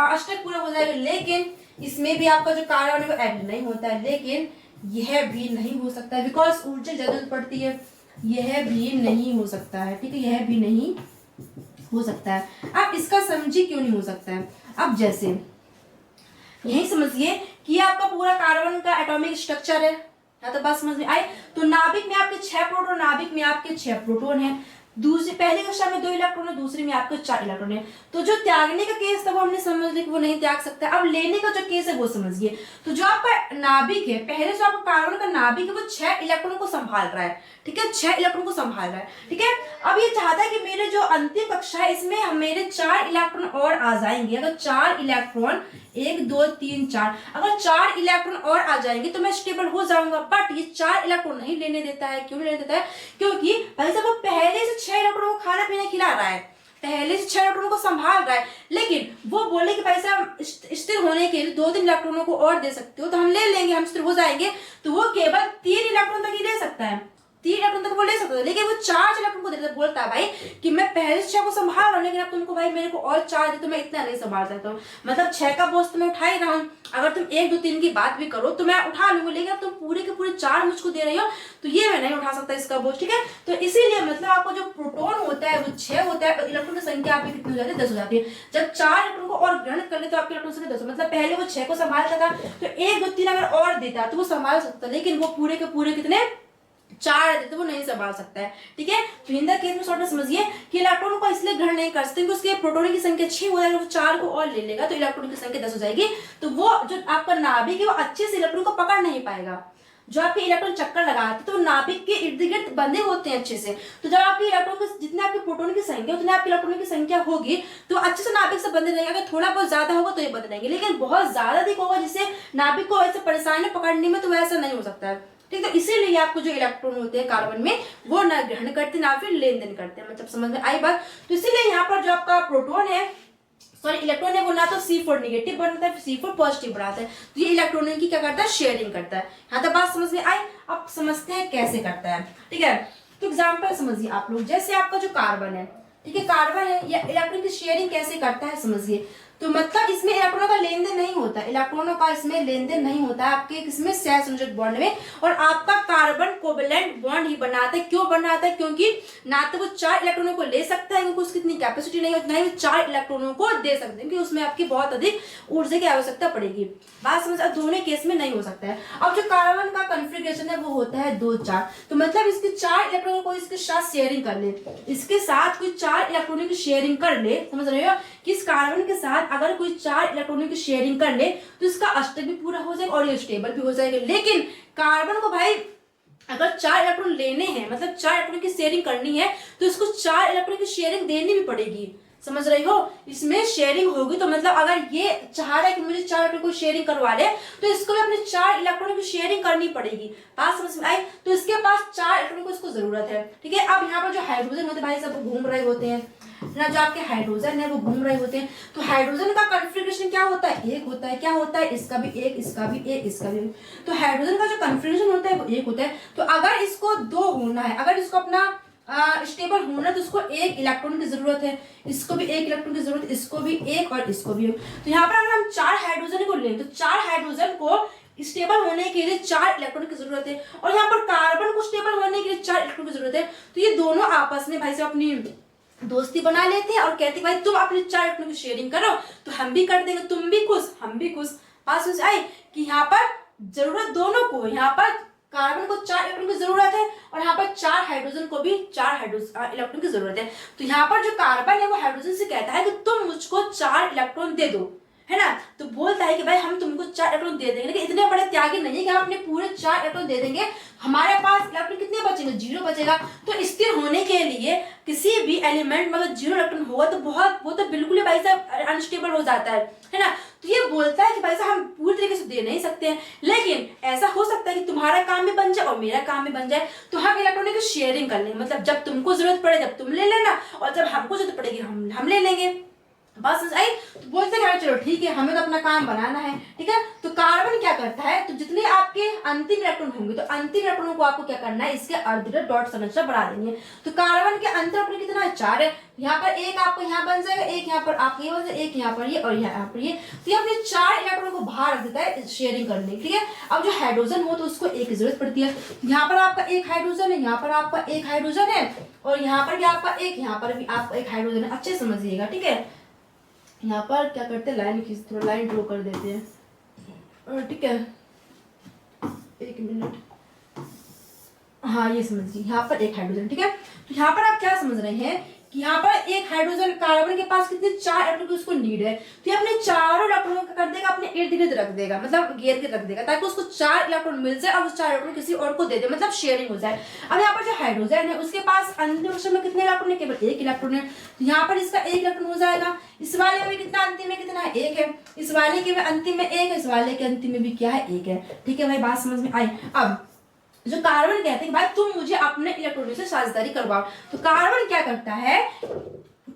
[SPEAKER 1] अष्टक पूरा हो जाएगा। लेकिन इसमें भी आपका जो कार्बन है वो ऐड नहीं होता है, लेकिन यह भी नहीं हो सकता है बिकॉज ऊर्जा जरूरत पड़ती है। यह भी नहीं हो सकता है। ठीक है, यह भी नहीं हो सकता है। अब इसका समझिए क्यों नहीं हो सकता है। अब जैसे यही समझिए कि आपका पूरा कार्बन का एटॉमिक स्ट्रक्चर है, या तो बात समझ में आई। तो नाभिक में आपके 6 प्रोटॉन, नाभिक में आपके 6 प्रोटॉन है। दूसरी पहली कक्षा में 2 इलेक्ट्रॉन है, दूसरी में आपके 4 इलेक्ट्रॉन है। तो जो त्यागने का केस था वो हमने समझ लिया कि वो नहीं त्याग सकता। अब लेने का जो केस है वो समझिए। तो जो आपका नाभिक है, पहले जो आपका कार्बन का नाभिक है वो 6 इलेक्ट्रॉन को संभाल रहा है। ठीक है, 6 इलेक्ट्रॉन को संभाल रहा है। ठीक है, अब ये चाहता है कि मेरे जो अंतिम कक्षा है इसमें मेरे 4 इलेक्ट्रॉन और आ जाएंगे। अगर 4 इलेक्ट्रॉन 1 2 3 4, अगर 4 इलेक्ट्रॉन और आ जाएंगे तो मैं स्टेबल हो जाऊंगा। बट ये 4 इलेक्ट्रॉन नहीं लेने देता है। क्यों नहीं लेने देता है? क्योंकि भाई साहब वो पहले से 6 इलेक्ट्रॉन को खाना पीना खिला रहा है, पहले से 6 इलेक्ट्रॉनों को संभाल रहा है। लेकिन वो बोले कि भाई साहब स्थिर होने के लिए 2-3 इलेक्ट्रॉनों को और दे सकते हो तो हम ले लेंगे, हम स्थिर हो जाएंगे। तो वो केवल 3 इलेक्ट्रॉन तक ही ले सकता है, 3 इलेक्ट्रॉन तक वो ले सकता है। लेकिन वो 4 इलेक्ट्रॉन को देता, बोलता है भाई कि मैं पहले से 6 को संभाल रहा हूँ, लेकिन अब तुमको भाई मेरे को और 4 दे तो मैं इतना नहीं संभाल सकता हूँ। मतलब 6 का बोझ तो मैं उठा ही रहा हूँ, अगर तुम 1 2 3 की बात भी करो तो मैं उठा लूंगा, लेकिन अब तुम पूरे के पूरे 4 मुझको दे रही हो तो ये मैं नहीं उठा सकता इसका बोझ। ठीक है, तो इसीलिए मतलब आपको जो प्रोटॉन होता है वो 6 होता है, इलेक्ट्रॉन की संख्या आपकी कितनी हो जाती है, 10 हो जाती है। जब 4 इलेक्ट्रॉन को और ग्रहण कर ले तो आपके इलेक्ट्रॉन संख्या 10 हो। मतलब पहले वो 6 को संभालता था तो 1 2 3 अगर और देता तो वो संभाल सकता, लेकिन वो पूरे के पूरे कितने 4 देते तो वो नहीं संभाल सकता है। ठीक है, तो इन द केस में शॉर्ट में समझिए कि इलेक्ट्रॉन को इसलिए ग्रहण नहीं कर सकते क्योंकि उसके प्रोटॉन की संख्या 6 हो जाएगा, वो 4 को और ले लेगा तो इलेक्ट्रॉन की संख्या 10 हो जाएगी। तो वो जो आपका नाभिक है वो अच्छे से इलेक्ट्रॉन को पकड़ नहीं पाएगा। जो आपके इलेक्ट्रॉन चक्कर लगाते तो नाभिक के इर्द गिर्द बंधे होते हैं अच्छे से। तो जब आपके इलेक्ट्रॉन के जितने आपके प्रोटॉन की संख्या उतने आपके इलेक्ट्रॉन की संख्या होगी तो अच्छे से नाभिक से बंधे रहेंगे। अगर थोड़ा बहुत ज्यादा होगा तो ये बंधे रहेंगे, लेकिन बहुत ज्यादा अधिक होगा जिससे नाभिक को ऐसे परेशानी पकड़ने में तो वैसा नहीं हो सकता है। ठीक, तो इसीलिए आपको जो इलेक्ट्रॉन होते हैं कार्बन में वो ना ग्रहण करते ना फिर लेन देन करते हैं। मतलब समझ में आई बात? तो इसीलिए यहाँ पर जो आपका प्रोटॉन है सॉरी इलेक्ट्रॉन है वो ना तो C4 निगेटिव बनाता है C4 पॉजिटिव बनाता है। तो ये इलेक्ट्रॉन की क्या करता है, शेयरिंग करता है। यहाँ तक बात समझ में आई। अब समझते हैं कैसे करता है। ठीक है, तो एग्जाम्पल समझिए आप लोग। जैसे आपका जो कार्बन है, ठीक है, कार्बन है या इलेक्ट्रॉन की शेयरिंग कैसे करता है समझिए। तो मतलब इसमें इलेक्ट्रॉनों का लेन देन नहीं होता, इलेक्ट्रॉनों का इसमें लेन देन नहीं होता है आपके इसमें सह संयोजक बॉन्ड में, और आपका कार्बन कोवेलेंट बॉन्ड ही बनाता है। क्यों बनाता है? क्योंकि ना तो वो 4 इलेक्ट्रॉनों को ले सकता है क्योंकि उसकी इतनी कैपेसिटी नहीं होती, ना ही 4 इलेक्ट्रॉनों को दे सकते हैं क्योंकि उसमें आपकी बहुत अधिक ऊर्जा की आवश्यकता पड़ेगी। बात समझ, दोनों केस में नहीं हो सकता है। अब जो कार्बन का कॉन्फ़िगरेशन है वो होता है 2 4। तो मतलब इसके 4 इलेक्ट्रॉनों को इसके साथ शेयरिंग कर ले, इसके साथ कोई 4 इलेक्ट्रॉनों की शेयरिंग कर ले, समझ रहे हो कि इस कार्बन के साथ अगर कोई 4 इलेक्ट्रॉनों की शेयरिंग कर ले तो इसका अष्टक भी पूरा हो जाएगा और ये स्टेबल भी हो जाएगा। लेकिन कार्बन को भाई अगर 4 इलेक्ट्रॉन लेने हैं, मतलब 4 इलेक्ट्रॉन की शेयरिंग करनी है तो इसको 4 इलेक्ट्रॉन की शेयरिंग देनी भी पड़ेगी। समझ रही हो, इसमें शेयरिंग होगी तो मतलब अगर ये चाह रहा है कि मुझे 4 इलेक्ट्रॉन को शेयरिंग करवा ले तो इसको भी अपने 4 इलेक्ट्रॉन की शेयरिंग करनी पड़ेगी। बात समझ में आई? तो इसके पास 4 इलेक्ट्रॉन को इसको जरूरत है। ठीक है, अब यहाँ पर जो हाइड्रोजन होते हैं भाई सब घूम रहे होते हैं ना, जो आपके हाइड्रोजन है वो घूम रहे होते हैं। तो हाइड्रोजन का कॉन्फ़िगरेशन क्या होता है, एक होता है। क्या होता है? इसका भी एक, इसका भी एक, इसका भी एक। तो हाइड्रोजन का जो कॉन्फ़िगरेशन होता है वो एक होता है। तो अगर इसको 2 होना है, अगर इसको अपना स्टेबल होना तो उसको 1 इलेक्ट्रॉन की जरूरत है, इसको भी 1 इलेक्ट्रॉन की जरूरत है, इसको भी 1 और इसको भी 1। तो यहाँ पर अगर हम 4 हाइड्रोजन को लें तो 4 हाइड्रोजन को स्टेबल होने के लिए 4 इलेक्ट्रॉन की जरूरत है, और यहाँ पर कार्बन को स्टेबल होने के लिए 4 इलेक्ट्रॉन की जरूरत है। तो ये दोनों आपस में भाई साहब अपनी दोस्ती बना लेते हैं और कहते भाई तुम अपने 4 इलेक्ट्रॉन की शेयरिंग करो तो हम भी कर देंगे, तुम भी खुश हम भी खुश। बात समझ आई कि यहाँ पर जरूरत दोनों को, यहाँ पर कार्बन को 4 इलेक्ट्रॉन की जरूरत है और यहाँ पर 4 हाइड्रोजन को भी 4 इलेक्ट्रॉन की जरूरत है। तो यहाँ पर जो कार्बन है वो हाइड्रोजन से कहता है कि तुम मुझको 4 इलेक्ट्रॉन दे दो, है ना। तो बोलता है कि भाई हम तुमको 4 इलेक्ट्रॉन दे देंगे, लेकिन इतने बड़े त्यागी नहीं है कि हम अपने पूरे 4 इलेक्ट्रॉन दे देंगे। हमारे पास इलेक्ट्रॉन कितने बचेंगे, 0 बचेगा। तो स्थिर होने के लिए किसी भी एलिमेंट में अगर 0 इलेक्ट्रॉन होगा तो वो तो बिल्कुल ही भाई साहब अनस्टेबल हो जाता है ना। तो ये बोलता है कि भाई साहब हम पूरी तरीके से दे नहीं सकते हैं, लेकिन ऐसा हो सकता है कि तुम्हारा काम भी बन जाए और मेरा काम भी बन जाए। तो हम इलेक्ट्रॉन की शेयरिंग कर लेंगे, मतलब जब तुमको जरूरत पड़े जब तुम ले लेना, और जब हमको जरूरत पड़ेगी हम ले लेंगे। बस समझ आई। तो बोलते हैं चलो ठीक है, हमें तो अपना काम बनाना है, ठीक है। तो कार्बन क्या करता है, तो जितने आपके अंतिम इलेक्ट्रॉन होंगे तो अंतिम इलेक्ट्रॉनों को आपको क्या करना है, इसके अर्ध डॉट संरचना बढ़ा देनी है। तो कार्बन के अंतिम इलेक्ट्रॉन कितना है, 4 है। यहाँ पर एक आपको यहाँ बन जाएगा, एक यहाँ पर आपके ये बन जाएगा, एक यहाँ पर ये और यहाँ पर ये। तो ये अपने 4 इलेक्ट्रॉनों को बाहर रख देता है शेयरिंग करने के लिए। अब जो हाइड्रोजन हो तो उसको एक की जरूरत पड़ती है। यहाँ पर आपका एक हाइड्रोजन है, यहाँ पर आपका एक हाइड्रोजन है और यहाँ पर भी आपका एक, यहाँ पर भी आपका एक हाइड्रोजन है। अच्छे समझिएगा, ठीक है। यहाँ पर क्या करते हैं, लाइन खींच, थोड़ा लाइन ड्रॉ कर देते हैं, ठीक है। 1 मिनट, हाँ ये समझिए, यहाँ पर एक हाइड्रोजन, ठीक है। तो यहाँ पर आप क्या समझ रहे हैं कि यहाँ पर एक हाइड्रोजन, कार्बन के पास कितने 4 इलेक्ट्रॉन की उसको नीड है। तो ये अपने चारों इलेक्ट्रॉनों का कर देगा, अपने इर्द गिर्द रख देगा, मतलब घेर के रख देगा, ताकि उसको 4 इलेक्ट्रॉन मिल जाए और उस 4 इलेक्ट्रॉन किसी और को दे दे, मतलब शेयरिंग हो जाए। अब यहाँ पर जो हाइड्रोजन है उसके पास अंतिम अवस्था में कितने इलेक्ट्रॉन है, केवल 1 इलेक्ट्रॉन है। तो यहाँ पर इसका 1 इलेक्ट्रॉन हो जाएगा। इस वाले में भी कितना अंतिम में कितना है, 1 है। इस वाले के अंतिम में 1 है, इस वाले के अंतिम में भी क्या है, 1 है। ठीक है भाई, बात समझ में आई। अब जो कार्बन कहते हैं कि भाई तुम मुझे अपने इलेक्ट्रॉनों से साझेदारी करवाओ, तो कार्बन क्या करता है,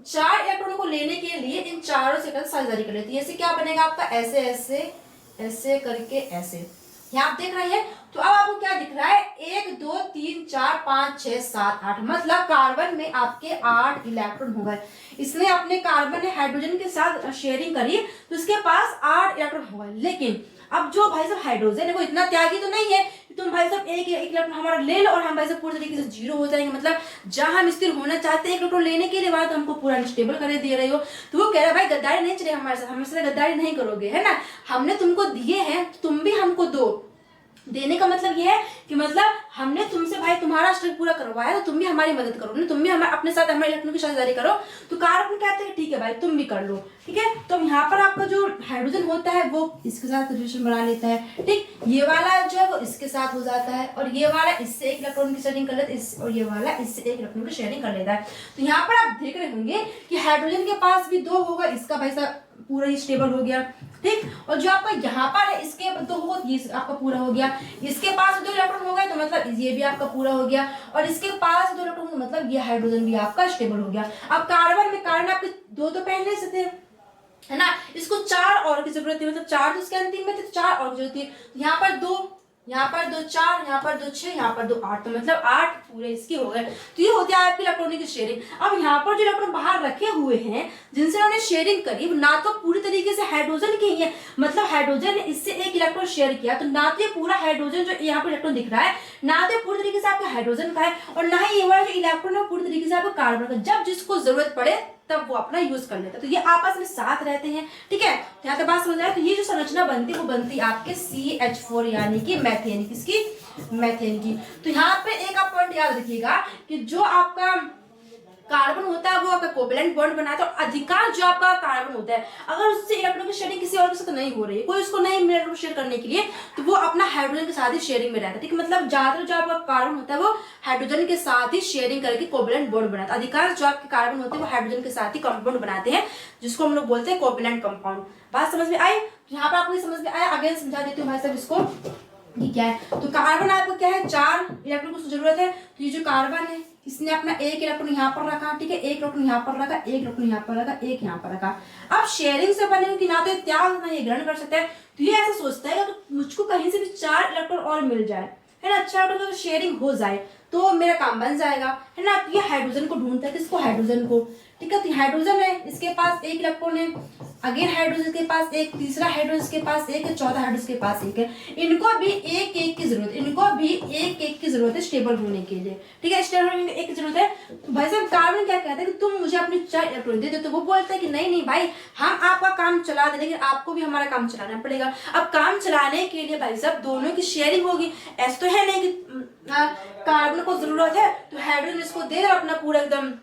[SPEAKER 1] 4 इलेक्ट्रॉनों को लेने के लिए इन चारों से साझेदारी कर लेती है। ऐसे क्या बनेगा आपका, ऐसे ऐसे ऐसे करके ऐसे, यहाँ आप देख रहे हैं। तो अब आपको क्या दिख रहा है, 1 2 3 4 5 6 7 8, मतलब कार्बन में आपके 8 इलेक्ट्रॉन हो गए। इसने अपने कार्बन ने हाइड्रोजन के साथ शेयरिंग करी तो इसके पास 8 इलेक्ट्रॉन हो गए। लेकिन अब जो भाई साहब हाइड्रोजन है वो इतना त्यागी तो नहीं है कि तुम भाई साहब एक इलेक्ट्रॉन हमारा ले लो और हम भाई साहब पूरी तरीके से 0 हो जाएंगे। मतलब जहां हम स्थिर होना चाहते हैं 1 इलेक्ट्रॉन लेने के लिए, वहां तो हमको पूरा अनस्टेबल कर दे रहे हो। तो वो कह रहा है भाई गद्दारी नहीं चले हमारे साथ, हमारे साथ गद्दारी नहीं करोगे, है ना। हमने तुमको दिए हैं, तुम भी हमको दो। देने का मतलब ये है कि मतलब हमने तुमसे भाई तुम्हारा स्ट्रक्चर पूरा करवाया, तो तुम भी हमारी मदद करो ना, तुम भी हमारे अपने साथ हमारे इलेक्ट्रॉन की साझेदारी करो। तो कार्बन कहते हैं ठीक है भाई तुम भी कर लो, ठीक है। तो यहाँ पर आपका जो हाइड्रोजन होता है वो इसके साथ रिलेशन बना लेता है, ठीक। ये वाला जो है वो इसके साथ हो जाता है और ये वाला इससे 1 इलेक्ट्रॉन की शेयरिंग कर लेता है और ये वाला इससे 1 इलेक्ट्रॉन की शेयरिंग कर लेता है। तो यहाँ पर आप देख रहे होंगे कि हाइड्रोजन के पास भी 2 होगा, इसका भाई साहब पूरा ही स्टेबल हो गया, ठीक। और जो आपका यहाँ पर है इसके 2 होगा, ये आपका पूरा हो गया। इसके पास 2 इलेक्ट्रॉन हो गए तो मतलब ये भी आपका पूरा हो गया, और इसके पास 2 इलेक्ट्रॉन हो मतलब ये हाइड्रोजन भी आपका स्टेबल हो गया। अब कार्बन में कार्बन आपके 2 तो पहले से थे, है ना। इसको 4 और की जरूरत है, मतलब 4 तो इसके अंतिम में थे, तो 4 और की जरूरत है। यहाँ पर 2, यहाँ पर 2 4, यहाँ पर 2 6, यहाँ पर 2 8, तो मतलब 8 पूरे इसके हो गए। तो ये होती है आपकी इलेक्ट्रॉनिक की शेयरिंग। अब यहाँ पर जो इलेक्ट्रॉन बाहर रखे हुए हैं जिनसे उन्होंने शेयरिंग करी, ना तो पूरी तरीके से हाइड्रोजन के ही है, मतलब हाइड्रोजन ने इससे 1 इलेक्ट्रॉन शेयर किया, तो ना तो ये पूरा हाइड्रोजन जो यहाँ पर इलेक्ट्रॉन दिख रहा है, ना तो पूरी तरीके से आपका हाइड्रोजन का है, और ना ही ये वाला जो इलेक्ट्रॉन है पूरी तरीके से आपका कार्बन का। जब जिसको जरूरत पड़े तब वो अपना यूज कर लेता है। तो ये आपस में साथ रहते हैं, ठीक है। यहाँ तक बात समझ आया। तो ये जो संरचना बनती है वो बनती है आपके CH4 यानी कि मैथेन, किसकी, मैथेन की। तो यहाँ पे एक आप पॉइंट याद रखिएगा कि जो आपका कार्बन होता है वो आपका कोवेलेंट बॉन्ड बनाता है, और अधिकांश जो आपका कार्बन होता है अगर उससे इलेक्ट्रॉन की शेयरिंग किसी और के साथ नहीं हो रही है, कोई उसको नहीं इलेक्ट्रॉन शेयर करने के लिए, तो वो अपना हाइड्रोजन के साथ ही शेयरिंग में रहता है, ठीक है। मतलब ज्यादातर जो आपका कार्बन होता है वो हाइड्रोजन के साथ ही शेयरिंग करके कोवेलेंट बॉन्ड बनाता है। अधिकांश जो आपके कार्बन होते हैं वो हाइड्रोजन के साथ ही कंपाउंड बनाते हैं, जिसको हम लोग बोलते हैं कोवेलेंट कंपाउंड। बात समझ में आई। यहाँ पर आपको समझ में आया, अगेन समझा देती हूँ भाई साहब इसको। ये क्या है, तो कार्बन आपको क्या है, 4 इलेक्ट्रॉन की जरूरत है। तो ये जो कार्बन है इसने अपना 1 इलेक्ट्रॉन यहाँ पर रखा, ठीक है, 1 इलेक्ट्रॉन यहाँ पर रखा, 1 इलेक्ट्रॉन यहाँ पर रखा, 1 यहाँ पर रखा। अब शेयरिंग से बनेगा कि ना तो त्याग ना ये ग्रहण कर सकता है, तो ये ऐसा सोचता है कि मुझको कहीं से भी 4 इलेक्ट्रॉन और मिल जाए, है ना, 4 इलेक्ट्रॉन की शेयरिंग हो जाए तो मेरा काम बन जाएगा, है ना। तो ये हाइड्रोजन को ढूंढता है, किसको, हाइड्रोजन को, ठीक है। तो हाइड्रोजन है, इसके पास 1 इलेक्ट्रॉन है, अगेन हाइड्रोजन के पास एक, तीसरा हाइड्रोजन के पास एक है, चौथा हाइड्रोजन के पास एक है। इनको भी एक एक की जरूरत है, इनको भी एक एक की जरूरत है स्टेबल होने के लिए, ठीक है, स्टेबल होने के लिए एक की जरूरत है। तो भाई साहब कार्बन क्या कहता है कि तुम मुझे अपनी 4 इलेक्ट्रॉन दे दो, तो वो बोलता है कि नहीं नहीं भाई, हम आपका काम चला दें, लेकिन आपको भी हमारा काम चलाना पड़ेगा। अब काम चलाने के लिए भाई साहब दोनों की शेयरिंग होगी। ऐसा तो है नहीं कि कार्बन को जरूरत है तो हाइड्रोजन इसको दे दे अपना पूरा एकदम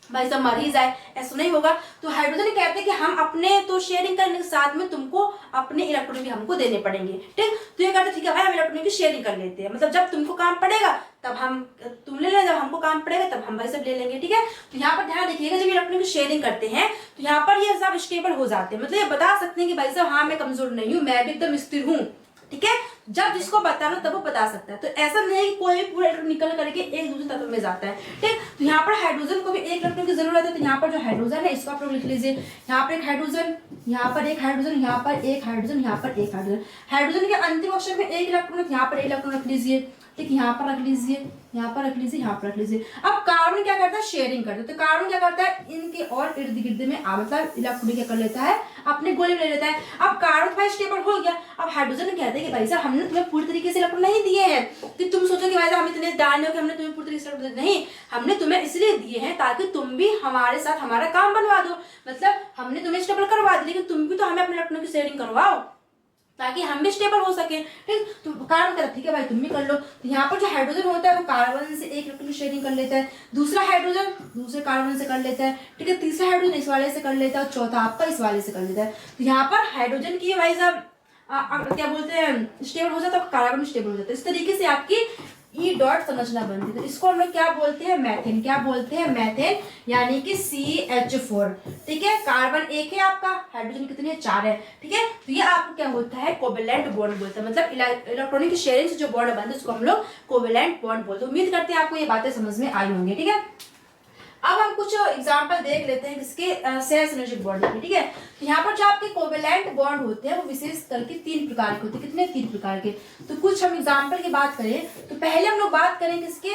[SPEAKER 1] भाई सब मर ही जाए, ऐसा नहीं होगा। तो हाइड्रोजन कहते हैं कि हम अपने तो शेयरिंग करने के साथ में तुमको अपने इलेक्ट्रॉन भी हमको देने पड़ेंगे, ठीक। तो ये कहते ठीक है भाई हम इलेक्ट्रॉन की शेयरिंग कर लेते हैं, मतलब जब तुमको काम पड़ेगा तब हम तुम ले लेना, जब हमको काम पड़ेगा तब हम भाई सब ले लेंगे, ठीक है। तो यहाँ पर ध्यान रखिएगा जब इलेक्ट्रॉन की शेयरिंग करते हैं तो यहाँ पर ये सब स्टेबल हो जाते हैं, मतलब ये बता सकते हैं कि भाई साहब हाँ मैं कमजोर नहीं हूँ, मैं भी एकदम स्थिर हूँ, ठीक है। जब जिसको बताना तब वो बता सकता है। तो ऐसा नहीं है कि कोई भी पूरा इलेक्ट्रॉन निकल करके एक दूसरे तत्व में जाता है, ठीक। तो यहाँ पर हाइड्रोजन को भी एक इलेक्ट्रॉन की जरूरत है, तो यहाँ पर जो हाइड्रोजन है इसको आप लोग लिख लीजिए, यहाँ पर एक हाइड्रोजन, यहाँ पर एक हाइड्रोजन, यहाँ पर एक हाइड्रोजन, यहाँ पर एक हाइड्रोजन। हाइड्रोजन के अंतिम अक्षर में एक इलेक्ट्रॉन है, यहाँ पर एक इलेक्ट्रॉन रख लीजिए, ठीक, यहाँ पर रख लीजिए, यहाँ पर रख लीजिए, यहाँ पर रख लीजिए। अब कार्बन क्या करता है, शेयरिंग करता है। तो कार्बन क्या करता है, इनके और इर्द गिर्द में मतलब इलेक्ट्रॉन क्या कर लेता है, अपने गोले में ले लेता है। अब कार्बन भाई स्टेबल हो गया। अब हाइड्रोजन कहते हैं कि भाई साहब हमने तुम्हें पूरी तरीके से इलेक्ट्रॉन नहीं दिए हैं कि तुम सोचो कि भाई साहब हम इतने दान हो कि हमने तुम्हें पूरी तरीके से इलेक्ट्रॉन नहीं, हमने तुम्हें इसलिए दिए हैं ताकि तुम भी हमारे साथ हमारा काम बनवा दो, मतलब हमने तुम्हें स्टेबल करवा दी, लेकिन तुम भी तो हमें अपने इलेक्ट्रॉन की शेयरिंग करवाओ ताकि हम भी स्टेबल हो सके, ठीक। तो कार्बन कहता है ठीक है भाई तुम भी कर लो। तो यहाँ पर जो हाइड्रोजन होता है वो कार्बन से एक इलेक्ट्रॉन शेयरिंग कर लेता है, दूसरा हाइड्रोजन दूसरे कार्बन से कर लेता है, ठीक है, तीसरा हाइड्रोजन इस वाले से कर लेता है और चौथा आपका इस वाले से कर लेता है। तो यहाँ पर हाइड्रोजन की भाई साहब क्या बोलते हैं स्टेबल हो जाता है, कार्बन स्टेबल हो जाता है। इस तरीके से आपकी ई डॉट संरचना बनती है। तो इसको हम लोग क्या बोलते हैं, मैथेन, क्या बोलते हैं, मैथेन, यानी कि CH4, ठीक है। कार्बन एक है आपका, हाइड्रोजन कितने 4 है, ठीक है। तो ये आपको क्या होता है, कोवेलेंट बॉन्ड बोलते हैं, मतलब इलेक्ट्रॉनिक शेयरिंग से जो बॉन्ड बनते हैं उसको हम लोग कोवेलेंट बॉन्ड बोलते हैं। उम्मीद करते हैं आपको ये बातें समझ में आई होंगी, ठीक है। अब हम कुछ एग्जांपल देख लेते हैं किसके सह संयोजक बॉन्ड की, ठीक है। तो यहाँ पर जो आपके कोवेलेंट बॉन्ड होते हैं वो विशेष करके 3 प्रकार के होते हैं। कितने, 3 प्रकार के। तो कुछ हम एग्जांपल की बात करें तो पहले हम लोग बात करें किसके,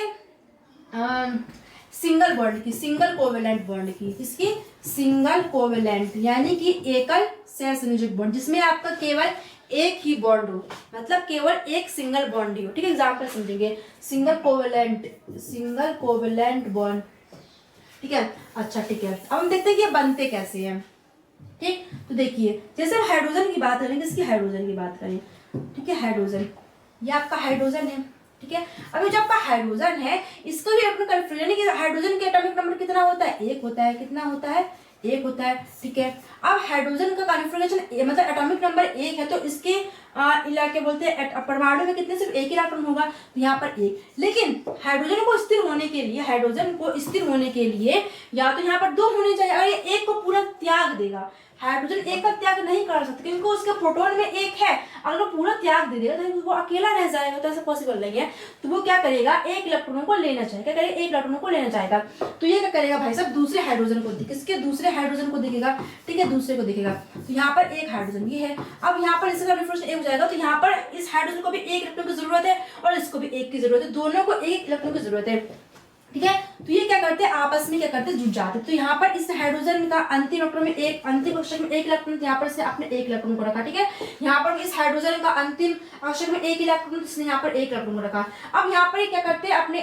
[SPEAKER 1] सिंगल बॉन्ड की, सिंगल कोवेलेंट बॉन्ड की। किसकी, सिंगल कोवेलेंट यानी कि एकल सह संयोजक बॉन्ड, जिसमें आपका केवल एक ही बॉन्ड हो, मतलब केवल एक सिंगल बॉन्ड ही हो, ठीक है। एग्जाम्पल समझेंगे, सिंगल कोवेलेंट बॉन्ड, ठीक है। अच्छा ठीक है, अब हम देखते हैं कि ये बनते कैसे हैं, ठीक। तो देखिए जैसे हम हाइड्रोजन की बात करेंगे, इसकी हाइड्रोजन की बात करें, ठीक है। हाइड्रोजन, ये आपका हाइड्रोजन है, ठीक है। अभी जो आपका हाइड्रोजन है इसको भी अपने कन्फ्यूजन, यानी कि हाइड्रोजन के एटॉमिक नंबर कितना होता है, 1 होता है, कितना होता है, 1 होता है, ठीक है। अब हाइड्रोजन का कॉन्फ़िगरेशन मतलब एटॉमिक नंबर 1 है तो इसके क्या बोलते हैं परमाणु में कितने, सिर्फ 1 इलेक्ट्रॉन होगा, तो यहाँ पर 1। लेकिन हाइड्रोजन को स्थिर होने के लिए, हाइड्रोजन को स्थिर होने के लिए या तो यहाँ पर 2 होने चाहिए, और ये 1 को पूरा त्याग देगा। हाइड्रोजन 1 का त्याग नहीं कर सकता क्योंकि उसके प्रोटॉन में 1 है, अगर वो पूरा त्याग दे देगा तो वो अकेला रह जाएगा, तो ऐसा पॉसिबल नहीं है। तो वो क्या करेगा, 1 इलेक्ट्रॉनों को लेना चाहेगा, क्या करेगा, 1 इलेक्ट्रॉनों को लेना चाहेगा। तो ये क्या करेगा भाई साहब, दूसरे हाइड्रोजन को किसके, दूसरे हाइड्रोजन को दिखेगा, ठीक है, दूसरे को दिखेगा। तो यहाँ पर एक हाइड्रोजन ये है, अब यहाँ पर इसका कॉन्फ़िगरेशन 1 हो जाएगा, तो यहाँ पर इस हाइड्रोजन को भी 1 इलेक्ट्रॉन की जरूरत है और इसको भी 1 की जरूरत है, दोनों को 1 इलेक्ट्रॉन की जरूरत है, ठीक है। तो ये क्या करते हैं, आपस में क्या करते हैं, जुड़ जाते हैं। तो यहाँ पर इस हाइड्रोजन का अंतिम इलेक्ट्रॉन में एक, अंतिम अक्षर में 1 इलेक्ट्रॉन, यहाँ पर इसने अपने 1 इलेक्ट्रॉन को रखा, ठीक है। यहाँ पर इस हाइड्रोजन का अंतिम अक्षर में 1 इलेक्ट्रॉन, इसने यहाँ पर 1 इलेक्ट्रॉन को रखा। अब यहाँ पर क्या करते हैं, अपने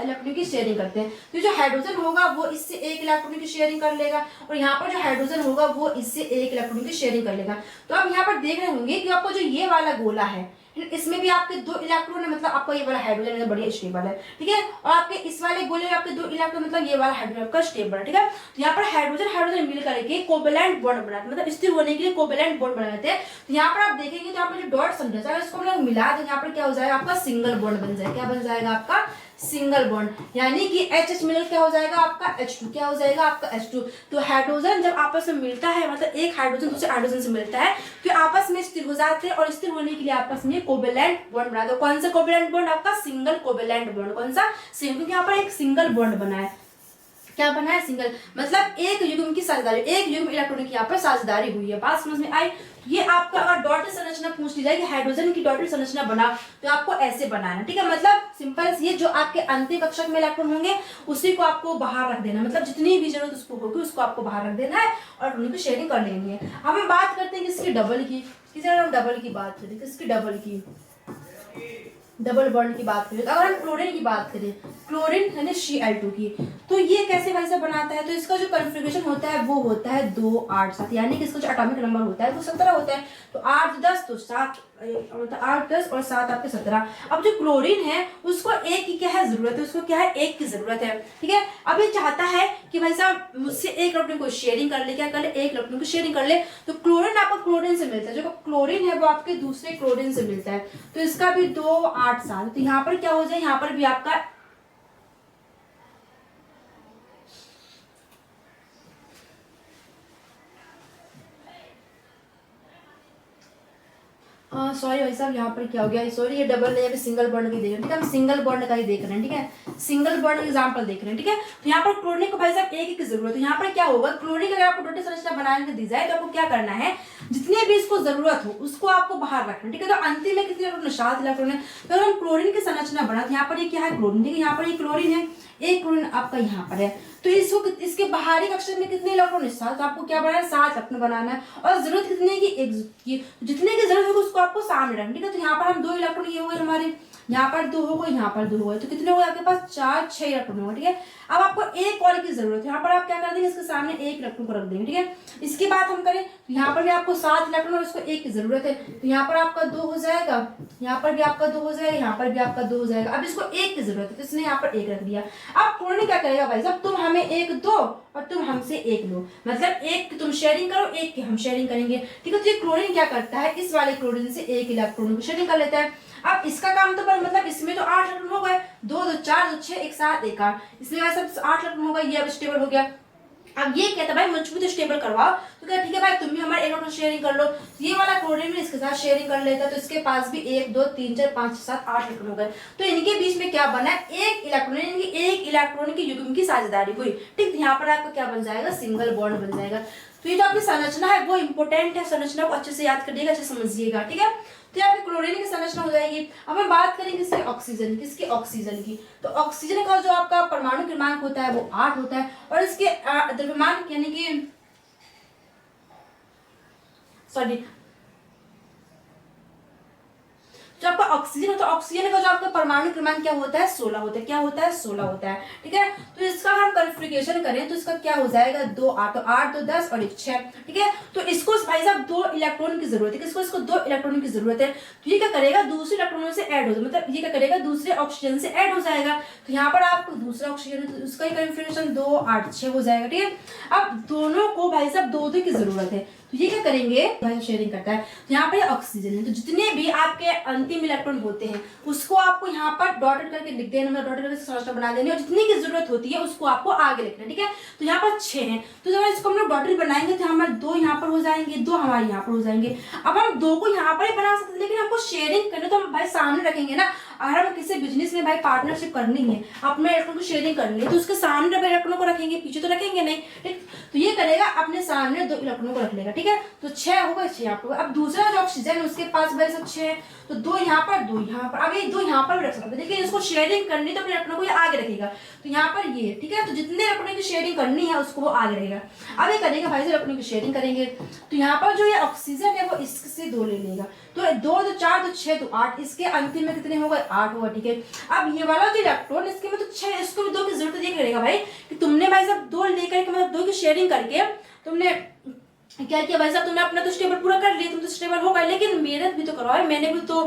[SPEAKER 1] इलेक्ट्रॉन की शेयरिंग करते हैं। तो जो हाइड्रोजन होगा वो इससे 1 इलेक्ट्रॉन की शेयरिंग कर लेगा और यहाँ पर जो हाइड्रोजन होगा वो इससे 1 इलेक्ट्रॉन की शेयरिंग कर लेगा। तो अब यहाँ पर देख रहे होंगे कि आपको जो ये वाला गोला है इसमें भी आपके 2 इलेक्ट्रॉन है, मतलब आपका ये वाला हाइड्रोजन है बढ़िया स्टेबल है, ठीक है। और आपके इस वाले गोले में आपके 2 इलेक्ट्रॉन, मतलब ये वाला हाइड्रोजन आपका स्टेबल है, ठीक है। तो यहाँ पर हाइड्रोजन मिल करके कोवेलेंट बॉन्ड बनाते हैं, मतलब स्थिर होने के लिए कोवेलेंट बॉन्ड बनाते हैं। तो यहाँ पर आप देखेंगे तो यहाँ पर जो डॉट समझा जाएगा इसको हम लोग मिला तो यहाँ पर क्या हो जाएगा, आपका सिंगल बॉन्ड बन जाएगा। क्या बन जाएगा, आपका सिंगल बॉन्ड, यानी कि H मिलकर क्या हो जाएगा, आपका H2, क्या हो जाएगा, आपका H2। तो हाइड्रोजन जब आपस में मिलता है, मतलब एक हाइड्रोजन दूसरे हाइड्रोजन से मिलता है तो आपस में स्थिर हो जाते हैं और स्थिर होने के लिए आपस में कोवेलेंट बॉन्ड बनाते हैं। कौन सा कोवेलेंट बॉन्ड, आपका सिंगल कोवेलेंट बॉन्ड। कौन सा, सिंगल, क्योंकि यहाँ पर एक सिंगल बॉन्ड बना है। क्या बना है, सिंगल, मतलब एक युग्म की साझेदारी, एक युग्म इलेक्ट्रॉन की यहाँ पर साझेदारी हुई है। बात समझ में आई। ये आपका अगर डॉटेड संरचना पूछ ली जाए कि हाइड्रोजन की डॉटेड संरचना बना तो आपको ऐसे बनाना, ठीक है। मतलब सिंपल सी है, जो आपके अंतिम कक्षक में इलेक्ट्रॉन होंगे उसी को आपको बाहर रख देना, मतलब जितनी भी जरूरत उसको होगी उसको आपको बाहर रख देना है और उनकी शेयरिंग कर लेनी है। अब हम बात करते हैं किसकी डबल की, किसी हम डबल की बात करें, किसकी डबल की, डबल बॉन्ड की बात करें। तो अगर हम क्लोरीन की बात करें, क्लोरीन यानी Cl2 की, तो ये कैसे भाई साहब बनाता है, तो इसका जो कॉन्फ़िगरेशन होता है वो होता है 2 8 7, यानी कि इसका जो एटॉमिक नंबर होता है वो 17 होता है। तो 8 10 तो 7, मतलब 8 10 और 7 आपके 17। अब जो क्लोरीन है उसको एक की क्या है जरूरत है, उसको क्या है, एक की जरूरत है, ठीक है। अब ये चाहता है कि भाई साहब मुझसे एक इलेक्ट्रॉन को शेयरिंग कर ले, क्या कर ले, एक इलेक्ट्रॉन को शेयरिंग कर ले। तो क्लोरीन आपको क्लोरीन से मिलता है, जो क्लोरीन है वो आपके दूसरे क्लोरीन से मिलता है, तो इसका भी 2 8 7। तो यहाँ पर क्या हो जाए, यहाँ पर भी आपका सॉरी भाई साहब, यहाँ पर क्या हो गया, सॉरी ये डबल नहीं, अभी सिंगल बॉन्ड का ही देख रहे हैं, ठीक है। हम सिंगल बॉन्ड का ही देख रहे हैं, ठीक है, सिंगल बॉन्ड एग्जांपल देख रहे हैं, ठीक है। तो यहाँ पर क्लोरीन को भाई साहब एक की जरूरत है। यहाँ पर क्या होगा, क्लोरीन अगर आपको डॉटेड संरचना बनाने के दी जाए तो आपको क्या करना है, जितने भी इसको जरूरत हो उसको आपको बाहर रखना, ठीक है। तो अंतिम में कितने इलेक्ट्रॉन, 7 इलेक्ट्रॉन है। तो अगर हम क्लोरीन की संरचना बना तो यहाँ पर ये क्या है, क्लोरीन, ठीक है, यहाँ पर ये क्लोरीन है, एक क्लोरीन आपका यहाँ पर है। तो इसको इसके बाहरी कक्षक में कितने इलेक्ट्रॉन है, 7। तो आपको क्या बनाना है, 7 इलेक्ट्रॉन बनाना है। और जरूरत कितने की, एक की, जितने की जरूरत होगी उसको आपको सामने रखना, ठीक है। तो यहाँ पर हम 2 इलेक्ट्रॉन ये हुए हमारे, यहाँ पर 2 हो गए, यहाँ पर 2 हो गए, तो कितने हो गए आपके पास, 4 6 इलेक्ट्रॉन होगा, ठीक है। अब आपको एक और की जरूरत है, यहाँ पर आप क्या कर देंगे, इसके सामने एक इलेक्ट्रॉन को रख देंगे, ठीक है। इसकी बात हम करें तो यहाँ पर भी आपको 7 इलेक्ट्रॉन और इसको एक की जरूरत है, तो यहाँ पर आपका 2 हो जाएगा, यहाँ पर भी आपका 2 हो जाएगा, यहाँ पर भी आपका 2 हो जाएगा। अब इसको एक की जरूरत है तो इसने यहाँ पर एक रख दिया। अब क्लोरीन क्या करेगा भाई साहब, तुम हमें एक दो और तुम हमसे एक लो, मतलब एक तुम शेयरिंग करो, एक की हम शेयरिंग करेंगे, ठीक है। तो ये क्लोरीन क्या करता है, इस वाले क्लोरीन से एक इलेक्ट्रॉन को शेयरिंग कर लेता है। अब इसका काम तो मतलब इसमें तो 8 इलेक्ट्रॉन हो गए, 2 2 4 2 6 1 7 1 8, इसलिए भाई सब 8 इलेक्ट्रॉन हो गए, ये अब स्टेबल हो गया। अब ये कहता है भाई मुझ भी तो स्टेबल करवाओ, तो क्या ठीक है भाई तुम भी हमारे इलेक्ट्रॉन शेयरिंग कर लो। तो ये वाला क्लोरीन भी इसके साथ शेयरिंग कर लेता है, तो इसके पास भी 1 2 3 4 5 7 8 इलेक्ट्रॉन हो गए। तो इनके बीच में क्या बना, एक इलेक्ट्रॉन, यानी एक इलेक्ट्रॉन की युग्म की साझेदारी हुई, ठीक। यहाँ पर आपका क्या बन जाएगा, सिंगल बॉन्ड बन जाएगा। तो ये जो आपकी संरचना है वो इंपॉर्टेंट है, संरचना को अच्छे से याद करिएगा, अच्छे समझिएगा, ठीक है। तो यहाँ पे क्लोरीन की संरचना हो जाएगी। अब हम बात करेंगे किसकी, ऑक्सीजन, किसकी, ऑक्सीजन की। तो ऑक्सीजन का जो आपका परमाणु क्रमांक होता है वो 8 होता है, और इसके द्रव्यमान यानी कि सॉरी जो आपका ऑक्सीजन होता है, ऑक्सीजन का जो आपका परमाणु क्रमांक क्या होता है, 16 होता है, क्या होता है, 16 होता है, ठीक है। तो इसका हम कॉन्फ़िगरेशन करें तो इसका क्या हो जाएगा, 2 8, तो 8 2 10 और 1 6, ठीक है। तो इसको भाई साहब 2 इलेक्ट्रॉन की जरूरत है, किसको, इसको 2 इलेक्ट्रॉन की जरूरत है। तो ये क्या करेगा, दूसरे इलेक्ट्रॉनों से ऐड हो जाएगा, मतलब ये क्या करेगा, दूसरे ऑक्सीजन से ऐड हो जाएगा। तो यहाँ पर आपको दूसरा ऑक्सीजन, तो उसका कॉन्फ़िगरेशन 2 8 6 हो जाएगा, ठीक है। अब दोनों को भाई साहब 2 2 की जरूरत है, तो ये क्या करेंगे, भाई शेयरिंग करता है। तो यहाँ पर ऑक्सीजन है, तो जितने भी आपके अंतिम इलेक्ट्रॉन होते हैं उसको आपको यहाँ पर डॉटेड करके लिख देना, मतलब डॉटेड करके संरचना बना देनी, और जितनी की जरूरत होती है उसको आपको आगे लिखना, ठीक है। तो यहाँ पर 6 हैं, तो जब इसको हम लोग डॉटेड बनाएंगे तो हमारे 2 यहाँ पर हो जाएंगे, 2 हमारे यहाँ पर हो जाएंगे। अब हम 2 को यहाँ पर ही बना सकते हैं, लेकिन हमको शेयरिंग करने तो हम भाई सामने रखेंगे ना। अगर हम किसी बिजनेस में भाई पार्टनरशिप करनी है, अपने इलेक्ट्रॉन को शेयरिंग करनी है, तो उसके सामने इलेक्ट्रॉनों को रखेंगे, पीछे तो रखेंगे नहीं, ठीक। तो ये करेगा अपने सामने 2 इलेक्ट्रॉनों को रख लेगा, ठीक है। तो 6 होगा, 6 यहाँ पर। अब दूसरा जो ऑक्सीजन है उसके पास भाई सब 6 है, तो 2 यहाँ पर 2 यहाँ पर। अब ये 2 यहाँ पर भी रख सकते हैं, लेकिन इसको शेयरिंग करनी तो अपने इलेक्ट्रॉनों को ये आगे रखेगा, तो यहाँ पर ये, ठीक है। तो जितने इलेक्ट्रॉनों की शेयरिंग करनी है उसको वो आगे रहेगा। अब ये करेगा भाई इलेक्ट्रॉनों की शेयरिंग करेंगे, तो यहाँ पर जो ये ऑक्सीजन है वो इससे 2 ले लेगा, तो 2 2 4 2 6 2 8, इसके अंतिम में कितने होगा, 8 होगा, ठीक है। अब ये वाला जो इलेक्ट्रॉन इसके में तो 6, इसको भी 2 की जरूरत ये करेगा भाई कि तुमने भाई साहब 2 लेकर के, मतलब 2 की शेयरिंग करके तुमने क्या किया भाई साहब, तुमने अपना तो स्टेबल पूरा कर लिया, तुम तो स्टेबल हो गए, लेकिन मेहनत भी तो करवाओ, मैंने भी तो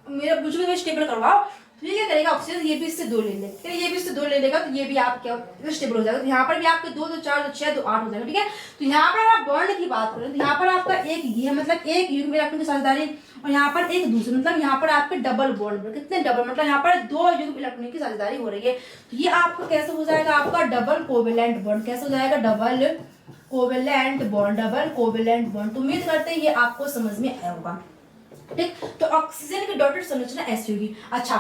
[SPEAKER 1] मेरा मुझे भी स्टेबल करवाओ। तो ये क्या करेगा, ऑक्सीजन ये भी इससे 2 ले लेगा, ये भी इससे 2 ले लेगा, तो ये भी आप क्या स्टेबल हो जाएगा। तो यहाँ पर भी आपके 2 2 4 2 6 2 8 हो जाएगा, ठीक है। तो यहाँ पर आप बॉन्ड की बात करें तो यहाँ पर आपका एक ये मतलब एक युग्म इलेक्ट्रॉन की साझेदारी, और यहाँ पर एक दूसरे, मतलब यहाँ पर आपके डबल बॉन्ड, कितने डबल, मतलब यहाँ पर 2 युग्म इलेक्ट्रॉन की साझेदारी हो रही है। तो ये आपको कैसे हो जाएगा, आपका डबल कोवेलेंट बॉन्ड, कैसे हो जाएगा, double covalent bond, double covalent bond. तो उम्मीद करते हैं ये आपको समझ में आया होगा, ठीक। तो ऑक्सीजन की डॉटेड संरचना ऐसी होगी। अच्छा,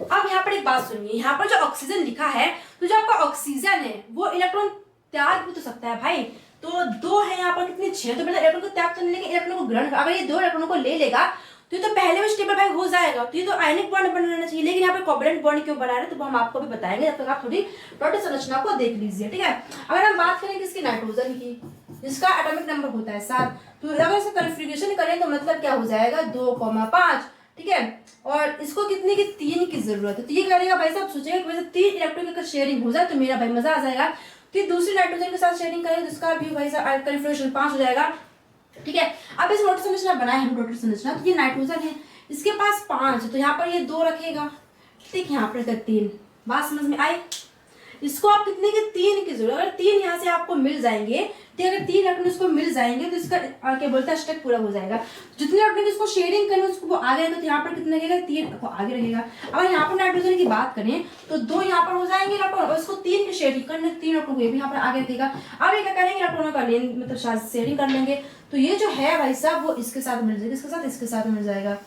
[SPEAKER 1] अब यहाँ पर एक बात सुनिए, यहाँ पर जो ऑक्सीजन लिखा है, तो जो आपका ऑक्सीजन है वो इलेक्ट्रॉन त्याग भी तो सकता है भाई। तो 2 है यहाँ पर, कितने 6, तो मतलब इलेक्ट्रॉन को त्याग तो नहीं, लेकिन इलेक्ट्रॉन को ग्रहण, अगर ये 2 इलेक्ट्रॉनों को ले लेगा तो ये तो पहले में स्टेबल भाई हो जाएगा, तो ये तो आयनिक बॉन्ड बनाना चाहिए, लेकिन यहाँ पे कोवैलेंट बॉन्ड क्यों बना रहे हैं तो वो हम आपको भी बताएंगे, जब तक आप थोड़ी टोटल संरचना को देख लीजिए। ठीक है, अगर हम बात करें किसकी, नाइट्रोजन की, जिसका एटॉमिक नंबर होता है 7, तो अगर इसका कन्फिग्रेशन करें तो मतलब क्या हो जाएगा 2,5। ठीक है, और इसको कितने की 3 की जरूरत है, तो ये करेगा भाई साहब, सोचेगा कि वैसे 3 इलेक्ट्रॉन की अगर शेयरिंग हो जाए तो मेरा भाई मजा आ जाएगा, तो दूसरी नाइट्रोजन के साथ शेयरिंग करें तो इसका भी भाई साहब कन्फिग्रेशन 5 हो जाएगा। ठीक है, अब इस टोटल संरचना बनाए हम टोटल संरचना, तो ये नाइट्रोजन है, इसके पास 5 है, तो यहाँ पर ये 2 रखेगा, ठीक है, यहाँ पर 3। बात समझ में आई? इसको आप कितने के 3 की जरूरत, अगर 3 यहाँ से आपको मिल जाएंगे, ठीक है, अगर 3 इलेक्ट्रॉन इसको मिल जाएंगे तो इसका क्या बोलता है स्टेप पूरा हो जाएगा। जितने इलेक्ट्रॉन इसको शेयरिंग करना उसको वो आगे रहेगा, तो यहाँ पर कितना रहेगा 3 को आगे रहेगा। अगर यहाँ पर नाइट्रोजन की बात करें तो 2 यहाँ पर हो जाएंगे इलेक्ट्रॉन, और इसको 3 की शेयरिंग करने 3 इलेक्ट्रॉन को ये भी यहाँ पर आगे रखेगा। अब ये क्या करेंगे, इलेक्ट्रॉनों का लेन मतलब शेयरिंग कर लेंगे, तो ये जो है भाई साहब वो इसके साथ मिल जाएगा, इसके साथ मिल जाएगा।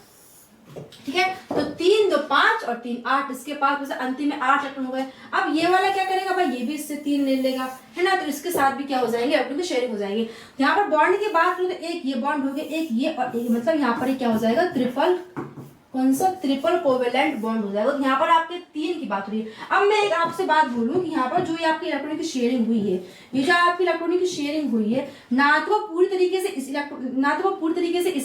[SPEAKER 1] ठीक है, तो 3 2 5 और 3 8, इसके पास अंतिम में 8 इलेक्ट्रॉन हो गए। अब ये वाला क्या करेगा भाई, ये भी इससे 3 ले लेगा, है ना, तो इसके साथ भी क्या हो जाएंगे, इलेक्ट्रॉन की शेयरिंग हो जाएगी। यहाँ पर बॉन्ड की बात करें तो एक ये बॉन्ड हो गया, एक ये और एक, मतलब यहाँ पर क्या हो जाएगा ट्रिपल कोवेलेंट बॉन्ड हो जाएगा। तो यहाँ पर आपके 3 की बात हुई है। अब मैं एक आपसे बात बोलूं कि यहाँ पर जो ये आपकी इलेक्ट्रॉनिक की शेयरिंग हुई है, ये जो आपकी इलेक्ट्रॉनिक की शेयरिंग हुई है, ना तो पूरी तरीके से इस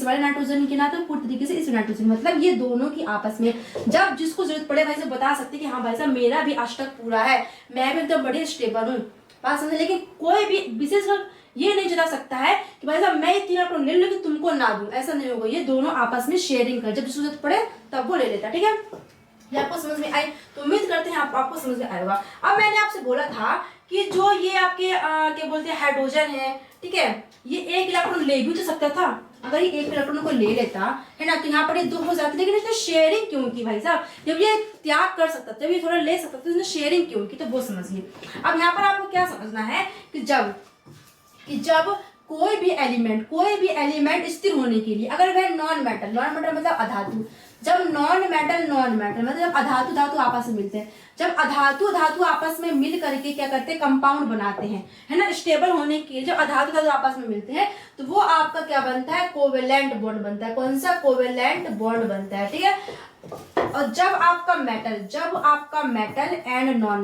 [SPEAKER 1] वाले नाइट्रोजन की, ना तो पूरी तरीके से इस नाइट्रोजन, मतलब ये दोनों की आपस में जब जिसको जरूरत पड़े भाई साहब बता सकते कि हाँ भाई साहब मेरा भी अष्टक पूरा है, मैं भी एकदम बड़ी स्टेबल हूँ, बात समझे। लेकिन कोई भी विशेष ये नहीं जता सकता है कि भाई साहब मैं 3 इलेक्ट्रॉन ले लूं कि तुमको ना दूं, ऐसा नहीं होगा। ये दोनों आपस में शेयरिंग कर, जब जरूरत पड़े तब वो ले लेता। ठीक है, ये आपको समझ में आई, तो उम्मीद करते हैं आपको समझ में आएगा। अब मैंने आपसे बोला था कि जो ये आपके क्या बोलते हैं हाइड्रोजन है, ठीक है, ये 1 इलेक्ट्रॉन ले भी तो सकता था, अगर ये 1 इलेक्ट्रॉन को ले लेता है ना, तो यहाँ पर ये 2 हो जाती, लेकिन इसने शेयरिंग क्यों की भाई साहब, जब ये त्याग कर सकता था, जब ये थोड़ा ले सकता था, इसने शेयरिंग क्यों की, तो वो समझिए। अब यहाँ पर आपको क्या समझना है कि जब कोई भी एलिमेंट स्थिर होने के लिए, अगर वह नॉन मेटल मतलब अधातु, जब नॉन मेटल मतलब जब अधातु धातु आपस में मिलते हैं, जब अधातु धातु आपस में मिल करके क्या करते हैं, कंपाउंड बनाते हैं, है ना, स्टेबल होने के लिए जब अधातु धातु आपस में मिलते हैं तो वो आपका क्या बनता है, कोवेलेंट बॉन्ड बनता है। कौन सा, कोवेलेंट बॉन्ड बनता है। ठीक है, और जब आपका मेटल एंड नॉन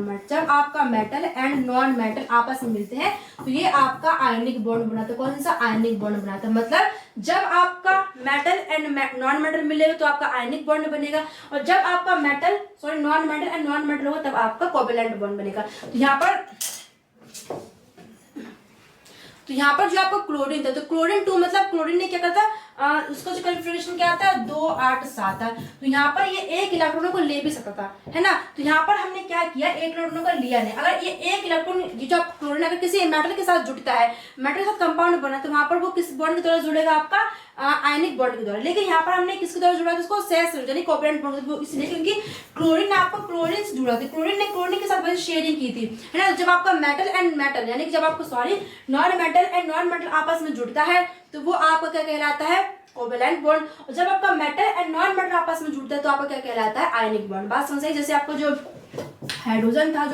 [SPEAKER 1] मेटल आपस में मिलते हैं तो ये आपका आयनिक बॉन्ड बनाता है। कौन सा, आयनिक बॉन्ड बनाता है। मतलब जब आपका मेटल एंड नॉन मेटल मिलेगा तो आपका आयनिक बॉन्ड बनेगा, और जब आपका non metal and non metal होगा तब आपका कोवेलेंट बॉन्ड बनेगा। तो यहाँ पर जो आपका क्लोरीन था, तो क्लोरीन 2 मतलब क्लोरीन ने क्या करता, उसका जो कन्फिग्रेशन क्या आता है 2 8 7 है, तो यहाँ पर ये 1 इलेक्ट्रॉनों को ले भी सकता था, है ना, तो यहाँ पर हमने क्या किया, 1 इलेक्ट्रॉनों का लिया नहीं। अगर ये 1 इलेक्ट्रॉन जो क्लोरीन अगर किसी मेटल के साथ जुड़ता है, मेटल के साथ कंपाउंड बना, तो वहां पर वो किस बॉन्ड के द्वारा जुड़ेगा, आपका आयनिक बॉन्ड के द्वारा। लेकिन यहाँ पर हमने किसके द्वारा जुड़ा था, उसको सहसंयोजक यानी कोवेलेंट बॉन्ड, इसलिए क्योंकि क्लोरीन आपको क्लोरीन से जुड़ा था, क्लोरीन ने क्लोरीन के साथ वैसे शेयरिंग की थी, है ना। जब आपका मेटल एंड मेटल यानी कि जब आपको नॉन मेटल आपस में जुड़ता है तो वो आपका क्या कहलाता है, कोवेलेंट बॉन्ड। और जब आपका मेटल एंड नॉन मेटल आपस में जुड़ता है तो आपका क्या कहलाता है, आयनिक बॉन्ड। बात समझ आई। जैसे आपको जो हाइड्रोजन था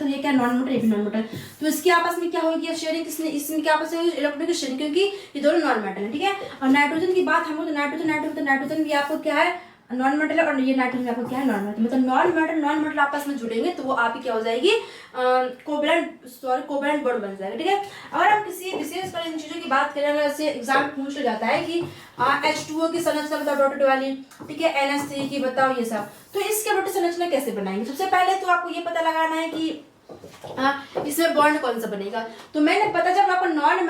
[SPEAKER 1] ये क्या नॉन मेटल, ये भी नॉन मेटल, तो इसकी आपस में क्या होगी शेयरिंग, इसमें क्या आपस में इलेक्ट्रॉन की शेयरिंग, क्योंकि ये दोनों नॉन मेटल है। ठीक है, और नाइट्रोजन की बात हम लोग, नाइट्रोजन भी आपको क्या है, नॉन मेटल है, और ये नाइट्रोजन आपको क्या है, नॉन मेटल। मतलब नॉन मेटल आपस में जुड़ेंगे तो वो आपकी क्या हो जाएगी, कोवेलेंट बॉन्ड बन जाएगा। ठीक है, अगर हम किसी विशेष इन चीजों की बात करें, अगर ऐसे एग्जाम पूछ लिया जाता है कि H2O की संरचना बताओ डॉटेड वाली, ठीक है, NH3 की बताओ, ये सब, तो इसके डॉटेड संरचना कैसे बनाएंगे। सबसे पहले तो आपको ये पता लगाना है कि इसमें बॉन्ड कौन सा बनेगा। तो मैंने पता जब आपको नॉन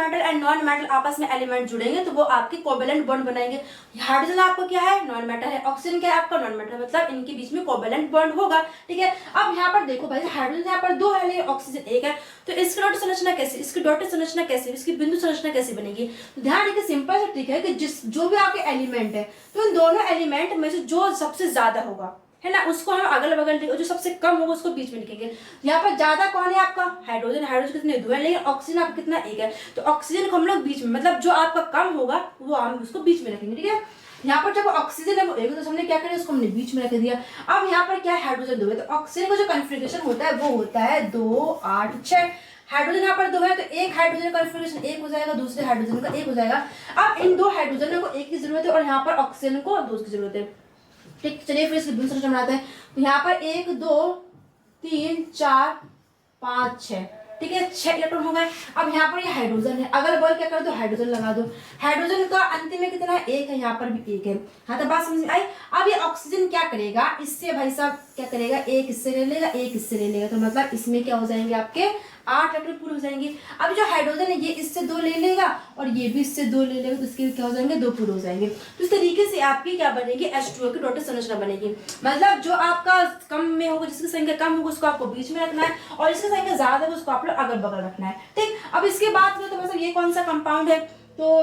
[SPEAKER 1] मेटल आपस में एलिमेंट जुड़ेंगे तो वो आपके कोवेलेंट बॉन्ड बनाएंगे। हाइड्रोजन आपको क्या है, नॉन मेटल है, ऑक्सीजन क्या है आपका, नॉन मेटल, मतलब इनके बीच में कोवेलेंट बॉन्ड होगा। ठीक है, अब यहाँ पर देखो भाई, हाइड्रोजन यहाँ पर 2 है लेकिन ऑक्सीजन 1 है, तो इसकी डॉटेड संरचना कैसे, इसकी बिंदु संरचना कैसे बनेगी। तो ध्यान रखिए, सिंपल सा ट्रिक है कि जो भी आपके एलिमेंट है तो इन दोनों एलिमेंट में से जो सबसे ज्यादा होगा, है ना, उसको हम अगल बगल लिखेंगे, जो सबसे कम होगा उसको बीच में लिखेंगे। यहाँ पर ज्यादा कौन है आपका, हाइड्रोजन कितने 2 है, लेकिन ऑक्सीजन आपका कितना 1 है, तो ऑक्सीजन को हम लोग बीच में, मतलब जो आपका कम होगा वो हम उसको बीच में रखेंगे। ठीक है, यहाँ पर जब ऑक्सीजन है वो 1 तो हमने क्या करें, उसको हमने बीच में रख दिया। अब यहाँ पर क्या है, हाइड्रोजन 2 है, तो ऑक्सीजन का जो कन्फिग्रेशन होता है वो होता है 2 8 6, हाइड्रोजन यहाँ पर 2 है, तो एक हाइड्रोजन का कॉन्फिगरेशन एक हो जाएगा, दूसरे हाइड्रोजन का एक हो जाएगा। अब इन 2 हाइड्रोजन को एक की जरूरत है और यहाँ पर ऑक्सीजन को 2 की जरूरत है। ठीक, चलिए फिर इसके दूसरा बनाते हैं। तो यहाँ पर 1 2 3 4 5 6, ठीक है, 6 इलेक्ट्रॉन हो गए। अब यहाँ पर ये हाइड्रोजन है, अगर बॉल क्या कर दो, हाइड्रोजन लगा दो। हाइड्रोजन का अंतिम में कितना है, 1 है, यहाँ पर भी 1 है। हाँ, तो बात समझ में आई। अब ये ऑक्सीजन क्या करेगा, इससे भाई साहब क्या करेगा, 1 इससे ले लेगा, 1 इससे ले लेगा, तो मतलब इसमें क्या हो जाएंगे, आपके 8 इलेक्ट्रॉन पूरे हो जाएंगे। अब जो हाइड्रोजन है ये इससे 2 ले लेगा और ये भी इससे 2 ले लेगा, तो इसके क्या हो जाएंगे, 2 पूरे हो जाएंगे। तो इस तरीके से आपकी क्या बनेगी, H2O की डॉटेड संरचना बनेगी। मतलब जो आपका कम में होगा, जिसकी संख्या कम होगी उसको आपको बीच में रखना है और जिसकी संख्या ज्यादा है उसको आप लोग अगल बगल रखना है। ठीक, अब इसके बाद में तो मतलब ये कौन सा कंपाउंड है, तो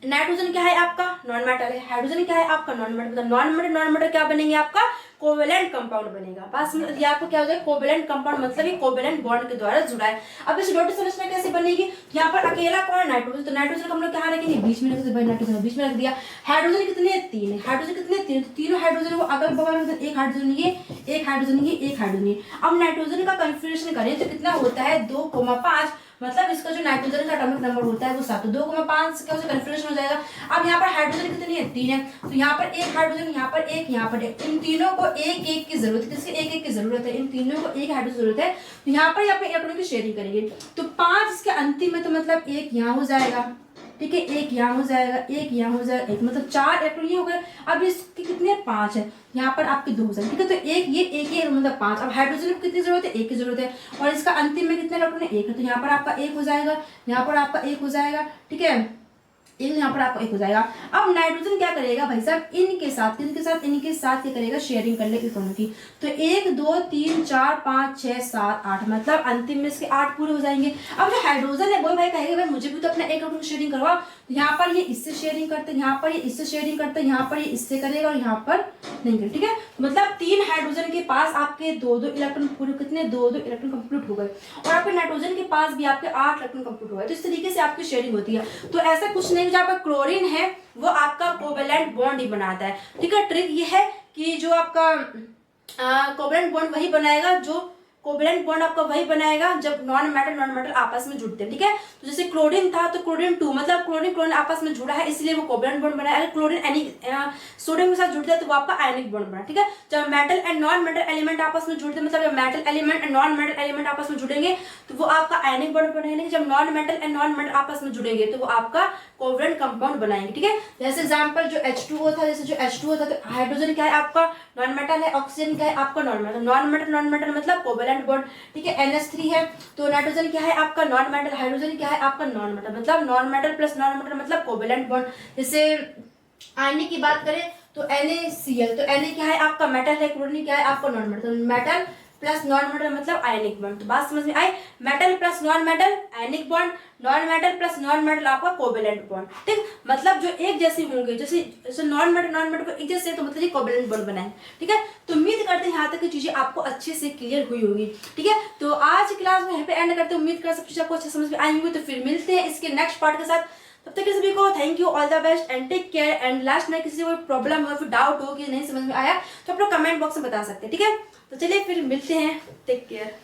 [SPEAKER 1] नाइट्रोजन क्या है आपका, नॉन मेटल है। हाइड्रोजन क्या है आपका, नॉन मेटल। नॉन मेटल क्या बनेंगे, आपका कोवेलेंट कंपाउंड बनेगा। बस ये आपको क्या हो जाएगा, कोवेलेंट कंपाउंड मतलब ये कोवेलेंट बॉन्ड के द्वारा जुड़ा है। अब इस डॉटेड संरचना कैसे बनेगी, यहाँ पर अकेला कौन है, नाइट्रोजन। तो नाइट्रोजन को हम लोग कहाँ रखेंगे, बीच में रखेंगे, नाइट्रोजन बीच में रख दिया। हाइड्रोजन कितने हैं, 3 है। हाइड्रोजन कितने, 3, तो तीनों हाइड्रोजन को अगल बगल में, एक हाइड्रोजन ये, एक हाइड्रोजन ये, एक हाइड्रोजन ये। अब नाइट्रोजन का कन्फिगरेशन करें तो कितना होता है, 2,5, मतलब इसका जो नाइट्रोजन का एटॉमिक नंबर होता है वो 7, 2,5 क्या हो कन्फिगरेशन हो जाएगा। अब यहाँ पर हाइड्रोजन कितनी है, 3 है, तो यहाँ पर एक हाइड्रोजन, यहाँ पर एक, यहाँ पर एक, इन तीनों को एक एक की जरूरत है। किसकी, एक एक की जरूरत है, इन तीनों को एक हाइड्रोजन जरूरत है। तो यहाँ पर अपने इलेक्ट्रॉन की शेयरिंग करेंगे, तो 5 इसके अंतिम में, तो मतलब एक यहाँ हो जाएगा, ठीक है, एक यहाँ हो जाएगा, एक यहाँ हो जाएगा, एक, मतलब 4 इलेक्ट्रॉन ये हो गए। अब इसके कितने, 5 है, यहाँ पर आपके 2 हो जाएंगे, ठीक है, तो एक ये, एक ये, मतलब 5। अब हाइड्रोजन को कितनी जरूरत है, 1 की जरूरत है और इसका अंतिम में कितने इलेक्ट्रॉन है, 1 है, तो यहाँ पर आपका 1 हो जाएगा, यहाँ पर आपका 1 हो जाएगा, ठीक है, यहाँ पर आपको 1 हो जाएगा। अब नाइट्रोजन क्या करेगा भाई साहब, इनके साथ क्या करेगा, शेयरिंग कर ले इलेक्ट्रॉनों की। तो 1 2 3 4 5 6 7 8, मतलब अंतिम में इसके 8 पूरे हो जाएंगे। अब जो हाइड्रोजन है वो भाई कहेगा भाई मुझे भी तो अपना एक इलेक्ट्रॉन की शेयरिंग करवाओ। यहाँ पर ये इससे शेयरिंग करते, यहाँ पर ये इससे शेयरिंग करते, यहाँ पर ये इससे करेगा और यहाँ पर नहीं करेगा, ठीक है। मतलब 3 हाइड्रोजन के पास आपके 2-2 इलेक्ट्रॉन पूरे, कितने, 2-2 इलेक्ट्रॉन कंप्लीट हो गए और आपके नाइट्रोजन के पास भी आपके 8 इलेक्ट्रॉन कंप्लीट हो गए। तो इस तरीके से आपकी शेयरिंग होती है। तो ऐसा कुछ नहीं, जहाँ पर क्लोरीन है वो आपका कोवेलेंट बॉन्ड ही बनाता है, ठीक है। ट्रिक ये है कि जो आपका कोवेलेंट बॉन्ड वही बनाएगा, जो कोवेलेंट बॉन्ड आपका वही बनाएगा जब नॉन मेटल आपस में जुड़ते हैं, ठीक है। तो जैसे क्लोरीन था तो क्लोरीन 2, मतलब क्लोरीन आपस में जुड़ा है इसलिए वो कोवेलेंट बॉन्ड बनाया। अगर क्लोरीन सोडियम के साथ जुड़ता है तो वो आपका आयनिक बॉन्ड बना, ठीक है। जब metal and non metal element आपस में जुड़ते हैं, मतलब जब metal element and non metal element आपस में जुड़ेंगे तो वो आपका आयनिक बॉन्ड बनाएंगे। जब non metal and non metal आपस में जुड़ेंगे तो वो आपका कोवेलेंट कंपाउंड बनाएंगे, ठीक है। जैसे एग्जांपल जो H2O था, जैसे जो H2O था तो हाइड्रोजन क्या है आपका, नॉन मेटल है, ऑक्सीजन क्या है आपका, नॉन मेटल मतलब कोवेलेंट बॉन्ड, ठीक है। NH3 है, तो नाइट्रोजन क्या है आपका, नॉन मेटल, हाइड्रोजन क्या है आपका, नॉन मेटल, मतलब non metal plus non metal मतलब कोवेलेंट बॉन्ड। जैसे Na की बात करें तो NaCl, तो Na क्या है आपका, मेटल है, क्लोरीन क्या है आपका, non metal, metal plus non metal मतलब आयनिक बॉन्ड। तो बात समझ में आई, metal plus non metal ionic bond, non metal plus non metal आपका कोवेलेंट बॉन्ड, ठीक। मतलब जो एक जैसे होंगे, जैसे नॉन मेटल को एक जैसे, तो मतलब ये कोवेलेंट बॉन्ड बनाए, ठीक है। तो उम्मीद करते हैं यहाँ तक की चीजें आपको अच्छे से क्लियर हुई होगी, ठीक है। तो आज की क्लास में यहाँ पे एंड करते हैं, उम्मीद कर सब चीज आपको अच्छे समझ में आई होंगी। तो फिर मिलते हैं इसके नेक्स्ट पार्ट के साथ, तब तक के सभी को thank you, all the best and take care. And last में किसी को प्रॉब्लम हो, फिर डाउट हो कि नहीं समझ में आया तो आप लोग कमेंट बॉक्स में बता सकते हैं, ठीक है। तो चलिए फिर मिलते हैं, टेक केयर।